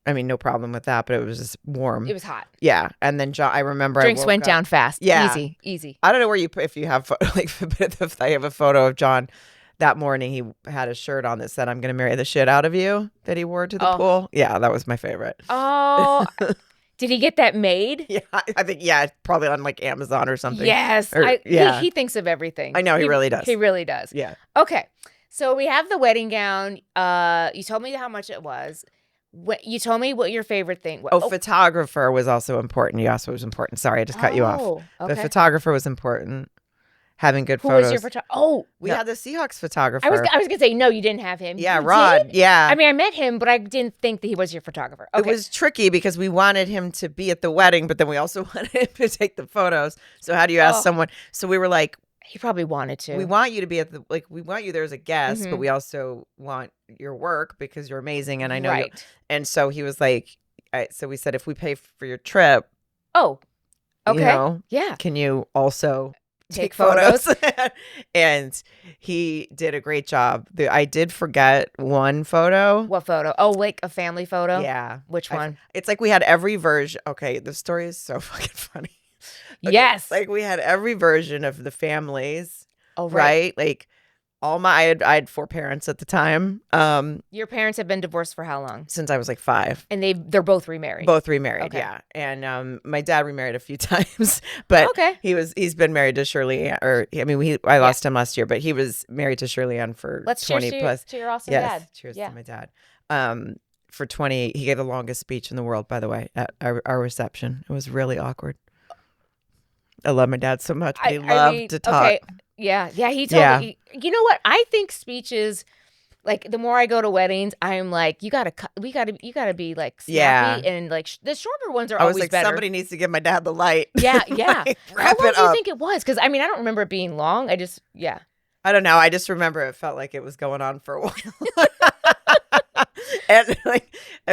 I mean, no problem with that, but it was just warm. It was hot. Yeah, and then I remember drinks went down fast. Yeah, easy. I don't know where if you have like if I have a photo of John that morning he had a shirt on that said, "I'm going to marry the shit out of you," that he wore to the pool. Yeah, that was my favorite. Oh, did he get that made? Yeah, I think, probably on like Amazon or something. Yes. Or, He thinks of everything. I know, he really does. He really does. Yeah. Okay. So we have the wedding gown. You told me how much it was. You told me what your favorite thing was. Photographer was also important. You asked what was important. Sorry, I just cut you off. Okay. The photographer was important. Having good Who photos. was your photographer? We had the Seahawks photographer. I was gonna say no, you didn't have him. Yeah, You Rod. did? Yeah. I mean, I met him, but I didn't think that he was your photographer. Okay. It was tricky because we wanted him to be at the wedding, but then we also wanted him to take the photos. So how do you ask someone? So we were like, he probably wanted to. we want you to be we want you there as a guest, but we also want your work because you're amazing, and I know you. And so he was like, so we said, if we pay for your trip, okay, can you also take photos? And he did a great job. I did forget one photo. What photo? Oh, like a family photo? Yeah. Which one? It's like we had every version. Okay, the story is so fucking funny. Okay, yes. Like we had every version of the families. Oh, right? Like I had 4 parents at the time. Your parents have been divorced for how long? Since I was like 5. And they're both remarried. Both remarried, okay. Yeah. And my dad remarried a few times, but he's been married to Shirley. I lost him last year, but he was married to Shirley Ann for 20 plus. To your awesome dad. Cheers to my dad. For 20, he gave the longest speech in the world, by the way, at our reception. It was really awkward. I love my dad so much, but he loved to talk. Okay. Yeah. He told me. You know what? I think speeches, like the more I go to weddings, I'm like, you gotta be like snappy and like the shorter ones are always better. Somebody needs to give my dad the light. Yeah. Like, how long do you think it was? Because I mean, I don't remember it being long. I don't know. I just remember it felt like it was going on for a while. and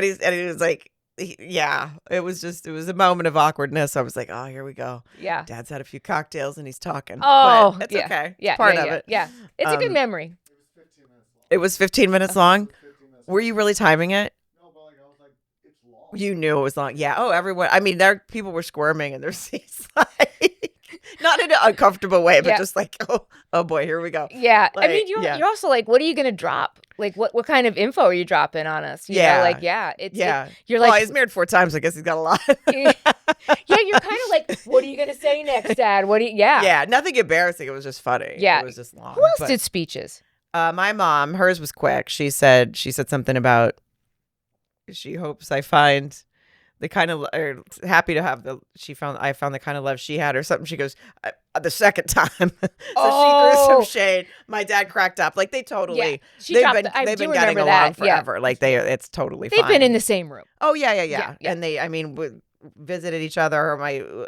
he was like, it was a moment of awkwardness. I was like, oh, here we go. Yeah. Dad's had a few cocktails and he's talking. Oh, but it's okay. Yeah. It's part of it. Yeah. It's a good memory. It was 15 minutes long. Were you really timing it? No, but I was like, it's long. You knew it was long. Yeah. Oh, everyone. I mean, people were squirming in their seats. Not in an uncomfortable way, but just like, oh boy, here we go. Yeah. Like, I mean, you're also like, what are you going to drop? Like, what kind of info are you dropping on us? You know, you're like, he's married 4 times. I guess he's got a lot. You're kind of like, what are you going to say next, Dad? Yeah, nothing embarrassing. It was just funny. Yeah. It was just long. Who else did speeches? My mom, hers was quick. She said something about, she hopes I find the kind of, or happy to have I found the kind of love she had or something. She goes, the second time. So she threw some shade. My dad cracked up. Like they totally, they've been getting along forever. Like it's totally fine. They've been in the same room. Oh yeah. And they, visited each other.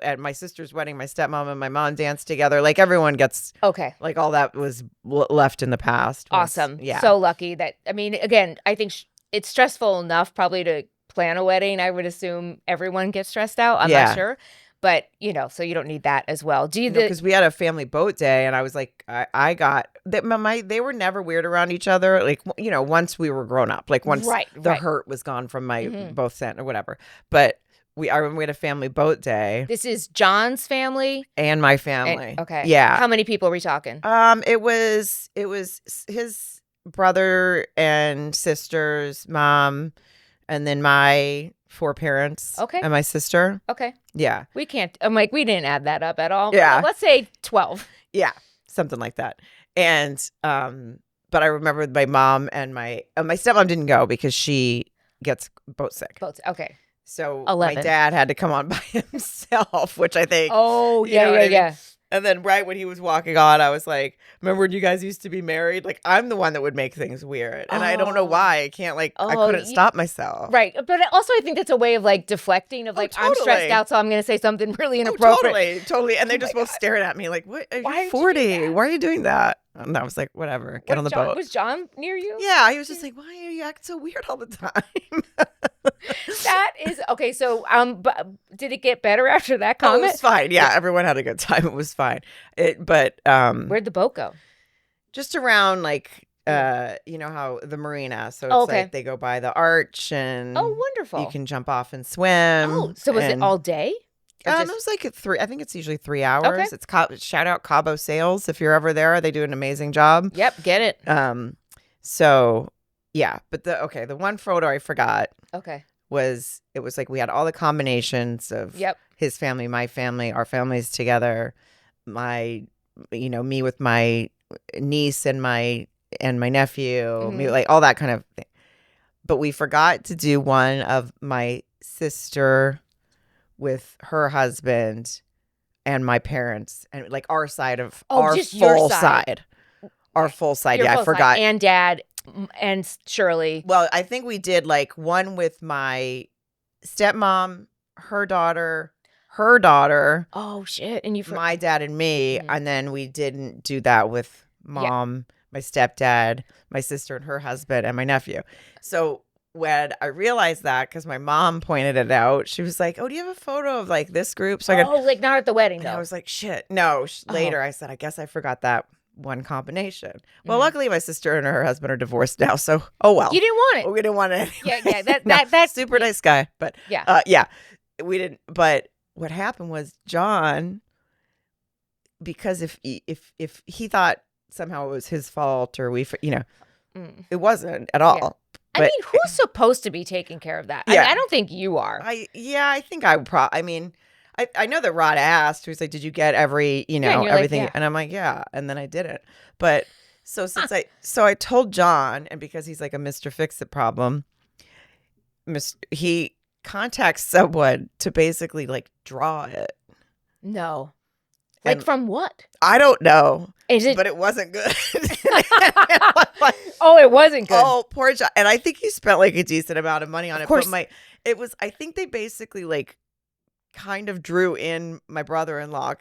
At my sister's wedding, my stepmom and my mom danced together. Like everyone gets like all that was left in the past. Awesome. So lucky that, again, I think it's stressful enough probably to plan a wedding. I would assume everyone gets stressed out. I'm not sure. But, so you don't need that as well. Because we had a family boat day and I was like, I got, they were never weird around each other. Like, once we were grown up, like once the hurt was gone from my both sent or whatever. But we had a family boat day. This is John's family? And my family. Okay. Yeah. How many people are we talking? It was his brother and sister's mom, and then my 4 parents. Okay. And my sister. Okay. Yeah. We can't, we didn't add that up at all. Yeah. Let's say 12. Yeah. Something like that. And, but I remember my mom and my stepmom didn't go because she gets boat sick. Okay. So 11. My dad had to come on by himself, which I think. Oh, yeah. And then right when he was walking on, I was like, remember when you guys used to be married? Like, I'm the one that would make things weird. And I don't know why. I can't, I couldn't stop myself. Right. But also I think that's a way of, deflecting of, totally. I'm stressed out, so I'm going to say something really inappropriate. Totally. And they're just both staring at me like, what? Are you 40? Why are you doing that? And I was like, whatever. Get on the boat. Was John near you? Yeah. He was just like, why are you acting so weird all the time? That is okay. So, but did it get better after that comment? It was fine. Yeah, everyone had a good time. It was fine. Where'd the boat go? Just around you know how the marina. So it's like they go by the arch and wonderful. You can jump off and swim. Oh, so was it all day? It was like 3. I think it's usually 3 hours. Okay. It's shout out Cabo Sales if you're ever there. They do an amazing job. Yep, get it. So yeah, but the one photo I forgot. Okay. It was like we had all the combinations of his family, my family, our families together, me with my niece and my nephew, me, like all that kind of thing. But we forgot to do one of my sister with her husband and my parents and like our side of our just full your side. Our full side. Your yeah, full I forgot. Side. And dad and Shirley. Well, I think we did like one with my stepmom, her daughter. Oh shit! And my dad and me, and then we didn't do that with mom, my stepdad, my sister and her husband, and my nephew. So when I realized that, because my mom pointed it out, she was like, "Oh, do you have a photo of like this group?" So like not at the wedding though. I was like, "Shit, no." Later, I said, "I guess I forgot that one combination." Well, luckily, my sister and her husband are divorced now, so well. You didn't want it. We didn't want it anyway. Yeah. That's super nice guy, but yeah, we didn't. But what happened was John, because if he thought somehow it was his fault or it wasn't at all. Yeah. But, I mean, who's supposed to be taking care of that? Yeah. I don't think you are. I think I I mean, I know that Rod asked. He was like, "Did you get every and everything?" like, And I'm like, "Yeah," and then I didn't. But so since I told John, and because he's like a Mr. Fix-It problem, he contacts someone to basically like draw it. No. Like from what? I don't know. Is it? But it wasn't good. Oh, it wasn't good. Oh, poor John. And I think he spent like a decent amount of money on it. Course. But I think they basically like kind of drew in my brother-in-law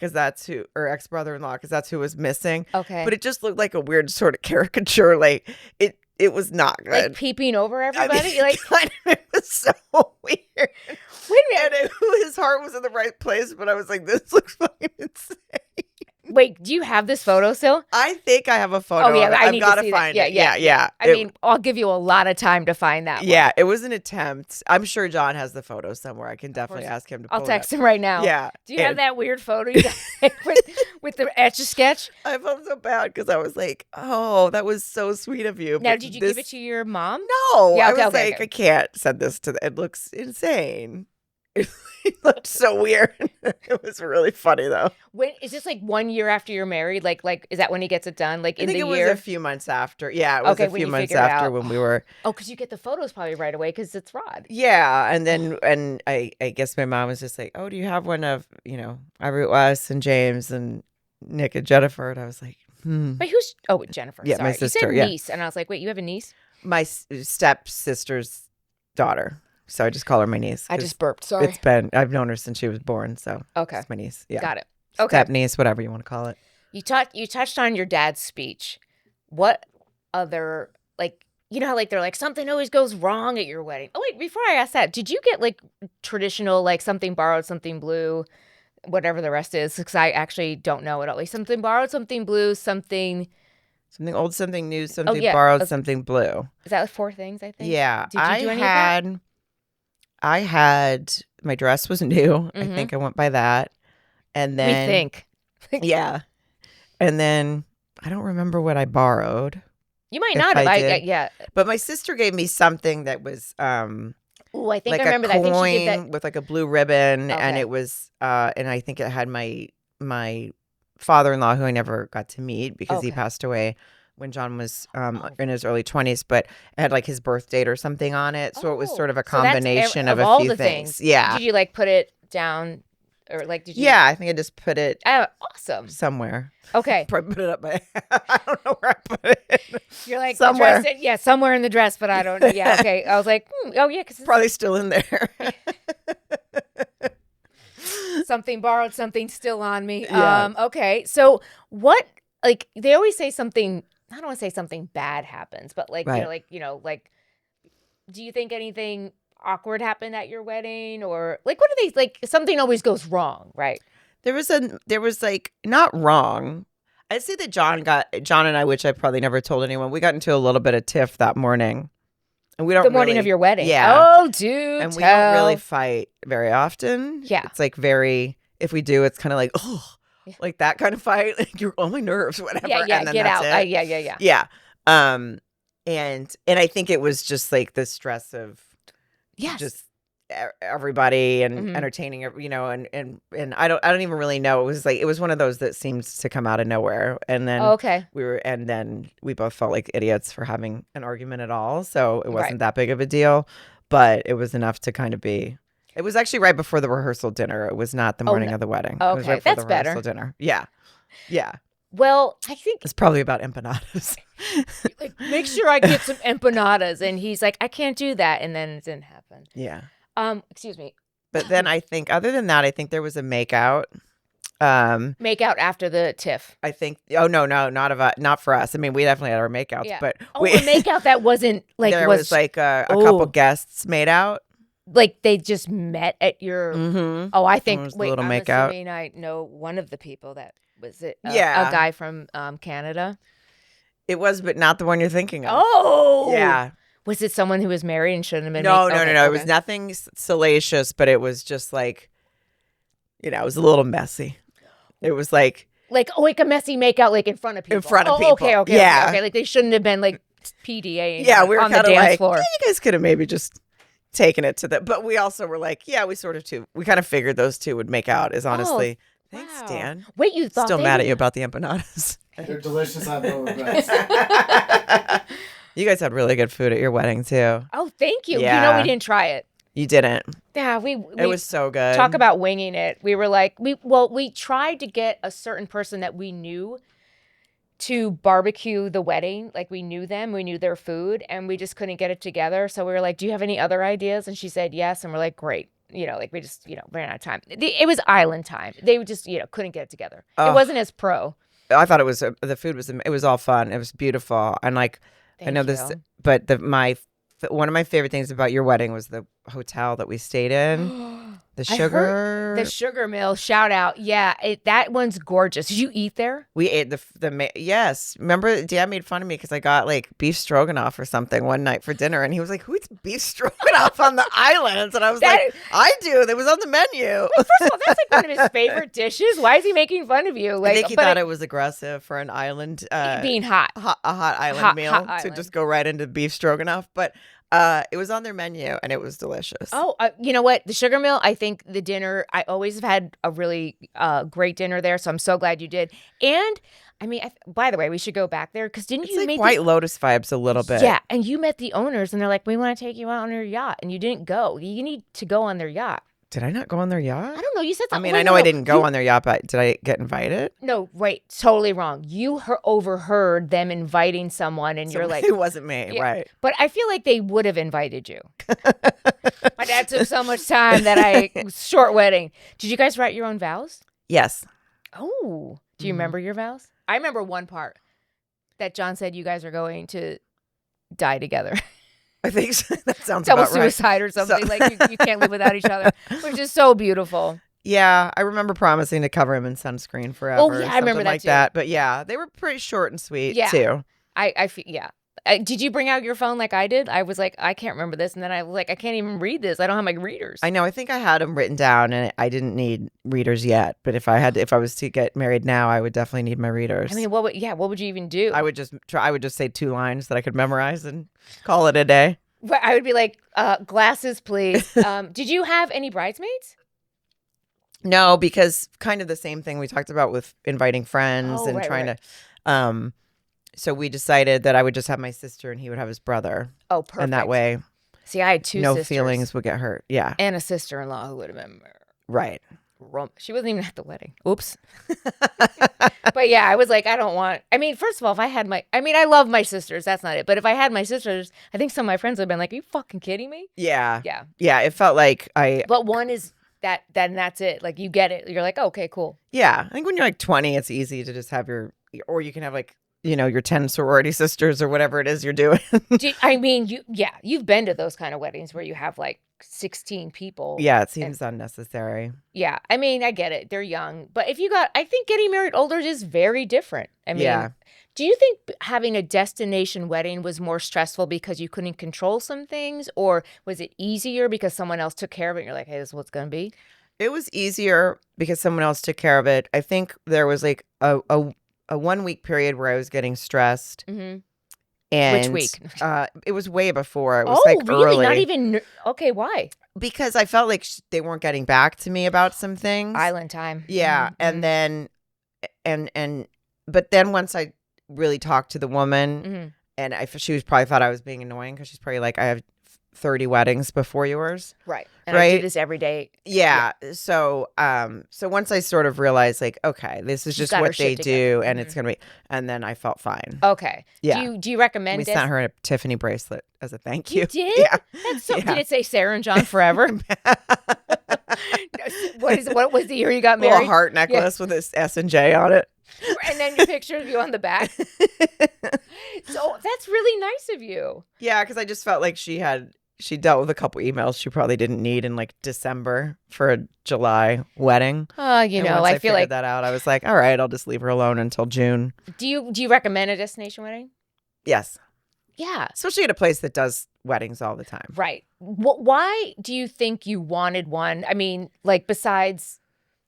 or ex-brother-in-law because that's who was missing. Okay. But it just looked like a weird sort of caricature. Like it was not good. Like peeping over everybody? It was so weird. Wait a minute. And his heart was in the right place, but I was like, this looks fucking insane. Wait, do you have this photo still? I think I have a photo. Oh, yeah, of it. I've got to find it. Yeah. I mean, I'll give you a lot of time to find that one. Yeah, it was an attempt. I'm sure John has the photo somewhere. I can definitely ask him to pull I'll text him right now. Yeah. Do you have that weird photo you got with the Etch-a-Sketch? I felt so bad because I was like, oh, that was so sweet of you. Now, did you give it to your mom? No. Yeah, I was okay. I can't send this to them. It looks insane. It looked so weird. It was really funny though. When is this like 1 year after you're married? Like is that when he gets it done? Like in the year? I think it was a few months after. Yeah, it was a few months after when we were. Oh, because you get the photos probably right away because it's Rod. Yeah, and then I guess my mom was just like, "Oh, do you have one of I Root Wes and James and Nick and Jennifer?" And I was like, Wait, who's? Oh, Jennifer. Yeah, sorry. my sister. You said niece, and I was like, wait, you have a niece? My stepsister's daughter. So I just call her my niece. I just burped. Sorry. I've known her since she was born. So it's my niece. Yeah. Got it. Okay. Step niece, whatever you want to call it. You touched on your dad's speech. What other, like, you know how like they're like something always goes wrong at your wedding. Oh wait, before I ask that, did you get like traditional like something borrowed, something blue, whatever the rest is? Because I actually don't know it all. Like something borrowed, something blue, something old, something new, something borrowed, something blue. Is that 4 things? I think. Yeah. Did you do any of that? I had my dress was new. I think I went by that. And then we think. Yeah. And then I don't remember what I borrowed. You might not have. Yeah. But my sister gave me something that was oh, I think like I remember that. a I think coin she did that with like a blue ribbon, and it was and I think it had my father-in-law who I never got to meet because he passed away when John was in his early 20s, but it had like his birth date or something on it. So it was sort of a combination of a few things. Yeah. Did you like put it down or like did you? Yeah, I think I just put it awesome. somewhere. Okay. Probably put it up my I don't know where I put it. You're like somewhere. Somewhere in the dress, but I don't. Yeah, okay. I was like, oh yeah, because probably still in there. Something borrowed, something still on me. Yeah. Okay. So what? Like they always say something. I don't want to say something bad happens, but like like, do you think anything awkward happened at your wedding, or like what are they like? Something always goes wrong, right? There was like not wrong. I'd say that John and I, which I probably never told anyone, we got into a little bit of tiff that morning. And we don't the morning really, of your wedding. Yeah. Oh, dude. And we don't really fight very often. Yeah. It's like if we do, it's kind of like, oh, like that kind of fight. Like you're on my nerves, whatever. Yeah, and then get that's out. it. Yeah. Yeah. And I think it was just like the stress of just everybody and entertaining, and I don't even really know. It was one of those that seemed to come out of nowhere. And then we both felt like idiots for having an argument at all. So it wasn't that big of a deal, but it was enough to kind of be. It was actually right before the rehearsal dinner. It was not the morning of the wedding. Okay, it was right before that's the rehearsal better. dinner. Yeah. Well, I think it's probably about empanadas. Like, make sure I get some empanadas, and he's like, I can't do that, and then it didn't happen. Yeah. Excuse me. But then I think, other than that, I think there was a makeout. Makeout after the TIFF. I think. Oh no, not for us. I mean, we definitely had our makeouts, but a makeout that wasn't like there was like a couple guests made out. Like they just met at your. Mm-hmm. Oh, I think. Wait, little makeout. Assuming I know one of the people that was it. A guy from Canada. It was, but not the one you're thinking of. Oh, yeah. Was it someone who was married and shouldn't have been? No. It was nothing salacious, but it was just like, it was a little messy. It was like a messy makeout, like in front of people. Okay. Yeah. Okay. Like they shouldn't have been like PDA. Yeah, we were on the kind of dance like, floor. you guys could have maybe just taken it to the. But we also were like, we sort of too. We kind of figured those two would make out. Is honestly. Thanks, Dan. Wait, you thought still mad at you about the empanadas? They're delicious. I have no regrets. You guys had really good food at your wedding too. Oh, thank you. Yeah. We didn't try it. You didn't. Yeah, it was so good. Talk about winging it. We were like, we tried to get a certain person that we knew to barbecue the wedding. Like we knew them, we knew their food, and we just couldn't get it together. So we were like, do you have any other ideas? And she said yes. And we're like, great. We just, ran out of time. It was island time. They just, couldn't get it together. It wasn't as pro. I thought it was, the food was, it was all fun. It was beautiful. And like, I know this, but one of my favorite things about your wedding was the hotel that we stayed in. The Sugar Mill. Shout out. Yeah, that one's gorgeous. Did you eat there? We ate yes. Remember, Dan made fun of me because I got like beef stroganoff or something one night for dinner, and he was like, "Who eats beef stroganoff on the islands?" And I was like, "I do. That was on the menu." Well, first of all, that's like one of his favorite dishes. Why is he making fun of you? Like, I think he thought it was aggressive for an island being hot, a hot island meal to just go right into beef stroganoff, but. It was on their menu and it was delicious. Oh, you know what? The Sugar Mill, I think the dinner, I always have had a really great dinner there. So I'm so glad you did. And I mean, by the way, we should go back there because didn't you meet White Lotus vibes a little bit? Yeah. And you met the owners and they're like, we want to take you out on your yacht. And you didn't go. You need to go on their yacht. Did I not go on their yacht? I don't know. You said something. I mean, I know I didn't go on their yacht, but did I get invited? No, right. Totally wrong. You overheard them inviting someone and you're like. It wasn't me, right. But I feel like they would have invited you. My dad took so much time that short wedding. Did you guys write your own vows? Yes. Oh, do you remember your vows? I remember one part that John said you guys are going to die together. I think so. That sounds double about right. suicide or something. Like you can't live without each other, which is so beautiful. Yeah, I remember promising to cover him in sunscreen forever. Oh yeah, I remember that like too. that. But yeah, they were pretty short and sweet too. I feel did you bring out your phone like I did? I was like, I can't remember this, and then I was like, I can't even read this. I don't have my readers. I know. I think I had them written down, and I didn't need readers yet. But if I was to get married now, I would definitely need my readers. I mean, what would you even do? I would just try. I would just say 2 lines that I could memorize and call it a day. I would be like, glasses, please. Did you have any bridesmaids? No, because kind of the same thing we talked about with inviting friends to. So we decided that I would just have my sister and he would have his brother. Oh, perfect. And that way, see, I had 2 no sisters. feelings would get hurt. Yeah, and a sister-in-law who would have been right. She wasn't even at the wedding. Oops. But yeah, I was like, I don't want. I mean, first of all, I love my sisters. That's not it. But if I had my sisters, I think some of my friends would have been like, "Are you fucking kidding me?" Yeah. It felt like But one is that. Then that's it. Like you get it. You're like, okay, cool. Yeah, I think when you're like 20, it's easy to just have or you can have like your 10 sorority sisters or whatever it is you're doing. You've been to those kind of weddings where you have like 16 people. Yeah, it seems unnecessary. Yeah, I mean, I get it. They're young. But I think getting married older is very different. I mean, do you think having a destination wedding was more stressful because you couldn't control some things? Or was it easier because someone else took care of it and you're like, hey, this is what's going to be? It was easier because someone else took care of it. I think there was like a 1 week period where I was getting stressed. Mm-hmm. And which week? It was way before. It was really? early. Not even okay. Why? Because I felt like they weren't getting back to me about some things. Island time. Yeah, mm-hmm. and then but then once I really talked to the woman, and she was probably thought I was being annoying because she's probably like, I have 30 weddings before yours. Right. And I do this every day. Yeah. So once I sort of realized like, okay, this is just what they do and it's going to be, and then I felt fine. Okay. Yeah. Do you recommend We sent her a Tiffany bracelet as a thank you. You did? Yeah. That's so, did it say Sarah and John forever? What was the year you got married? A heart necklace with this S&J on it. And then your picture of you on the back. So that's really nice of you. Yeah, because I just felt like she dealt with a couple emails she probably didn't need in like December for a July wedding. I feel like that out. I was like, all right, I'll just leave her alone until June. Do you recommend a destination wedding? Yes. Yeah. Especially at a place that does weddings all the time. Right. Why do you think you wanted one? I mean, like besides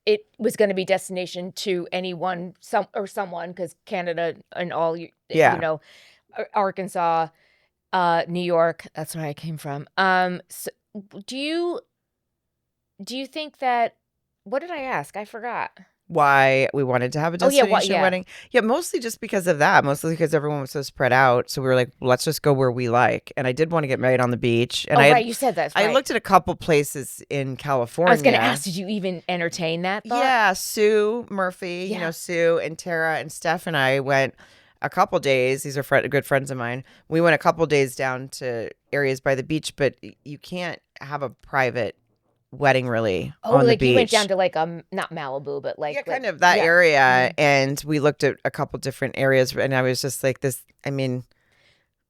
it was going to be destination to anyone, someone, because Canada and all, Arkansas, New York, that's where I came from. So do you think that, what did I ask? I forgot. Why we wanted to have a destination wedding. Yeah, mostly just because of that. Mostly because everyone was so spread out. So we were like, let's just go where we like. And I did want to get married on the beach. And right, you said that. I looked at a couple places in California. I was going to ask, did you even entertain that thought? Yeah, Sue Murphy, Sue and Tara and Steph and I went a couple days. These are good friends of mine. We went a couple days down to areas by the beach, but you can't have a private wedding really on the beach. You went down to like not Malibu, but like kind of that area, and we looked at a couple different areas, and I was just like, this. I mean,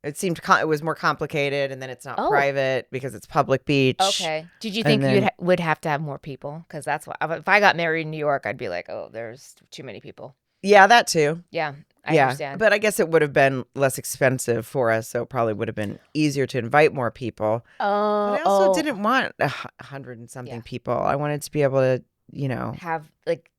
it seemed it was more complicated, and then it's not private because it's public beach. Okay. Did you think you would have to have more people? Because that's what if I got married in New York, I'd be like, oh, there's too many people. Yeah, that too. Yeah. I understand. But I guess it would have been less expensive for us, so it probably would have been easier to invite more people. Oh, but I also didn't want 100 and something people. I wanted to be able to, have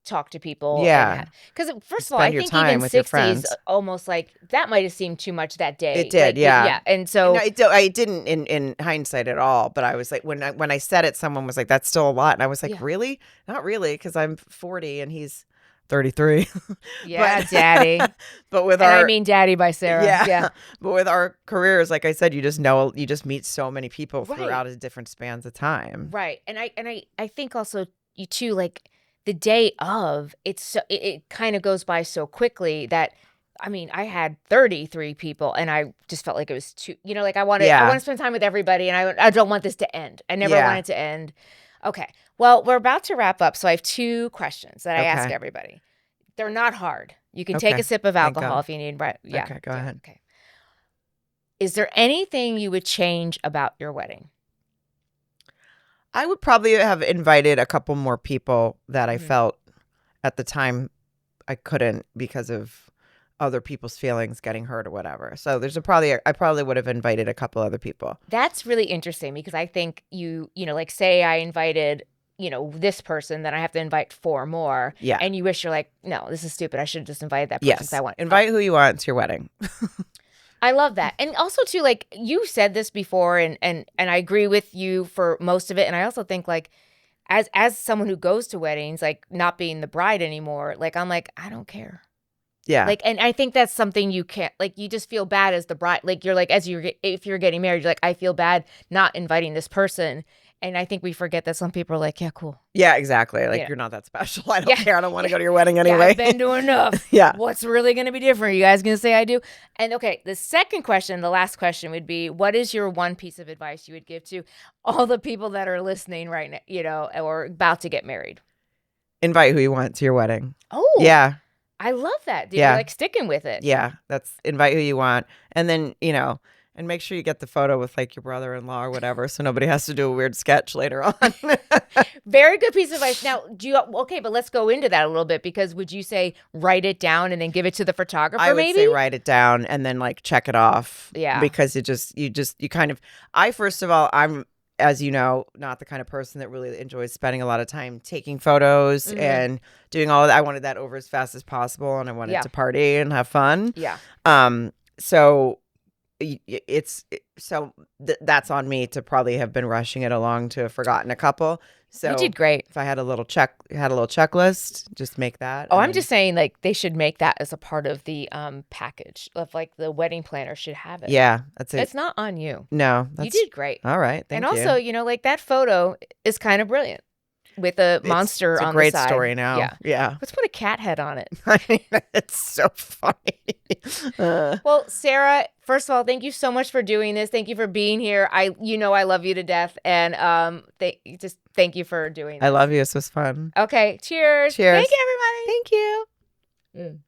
talk to people. Yeah. Because first of all, I think even 60s almost like that might have seemed too much that day. It did, yeah. And so I didn't in hindsight at all. But I was like, when I said it, someone was like, "That's still a lot," and I was like, "Really? Not really," because I'm 40 and he's 33. Yeah, daddy. But I mean daddy by Sarah. Yeah. But with our careers, like I said, you just meet so many people throughout different spans of time. Right. And I think also you too, like the day of, it kind of goes by so quickly that I mean, I had 33 people and I just felt like it was too, like I want to spend time with everybody and I don't want this to end. I never want it to end. Okay. Well, we're about to wrap up, so I have 2 questions that I ask everybody. They're not hard. You can take a sip of alcohol if you need. Right? Yeah. Okay, go ahead. Okay. Is there anything you would change about your wedding? I would probably have invited a couple more people that I felt at the time I couldn't because of other people's feelings getting hurt or whatever. So I probably would have invited a couple other people. That's really interesting because I think like say I invited, this person, then I have to invite 4 more. Yeah. And you wish you're like, no, this is stupid. I should have just invited that person because I want. Invite who you want to your wedding. I love that. And also too, like you said this before and I agree with you for most of it. And I also think like as someone who goes to weddings, like not being the bride anymore, like I'm like, I don't care. Yeah. Like, and I think that's something you can't, like, you just feel bad as the bride. Like, you're like, if you're getting married, you're like, I feel bad not inviting this person. And I think we forget that some people are like, yeah, cool. Yeah, exactly. Like, you're not that special. I don't care. I don't want to go to your wedding anyway. I've been doing enough. What's really going to be different? You guys going to say I do? And okay, the second question, the last question would be, what is your one piece of advice you would give to all the people that are listening right now, or about to get married? Invite who you want to your wedding. Oh. Yeah. I love that. Dude. Yeah. You're like sticking with it. Yeah, that's invite who you want, and then and make sure you get the photo with like your brother-in-law or whatever, so nobody has to do a weird sketch later on. Very good piece of advice. Now, but let's go into that a little bit, because would you say write it down and then give it to the photographer? I would maybe say write it down and then like check it off. Yeah, because you kind of. First of all, I'm, as you know, not the kind of person that really enjoys spending a lot of time taking photos and doing all of that. I wanted that over as fast as possible, and I wanted to party and have fun. Yeah. So that's on me to probably have been rushing it along to have forgotten a couple. So you did great. If I had a little checklist, just make that. Oh, I'm just saying, like, they should make that as a part of the package of, like, the wedding planner should have it. Yeah, that's it. It's not on you. No, you did great. All right, thank you. And also, like, that photo is kind of brilliant with a monster on the side. It's a great story now. Yeah. Let's put a cat head on it. I mean, it's so funny. Well, Sarah, first of all, thank you so much for doing this. Thank you for being here. I love you to death, and thank you for doing this. I love you. This was fun. Okay, cheers. Cheers. Thank you, everybody. Thank you.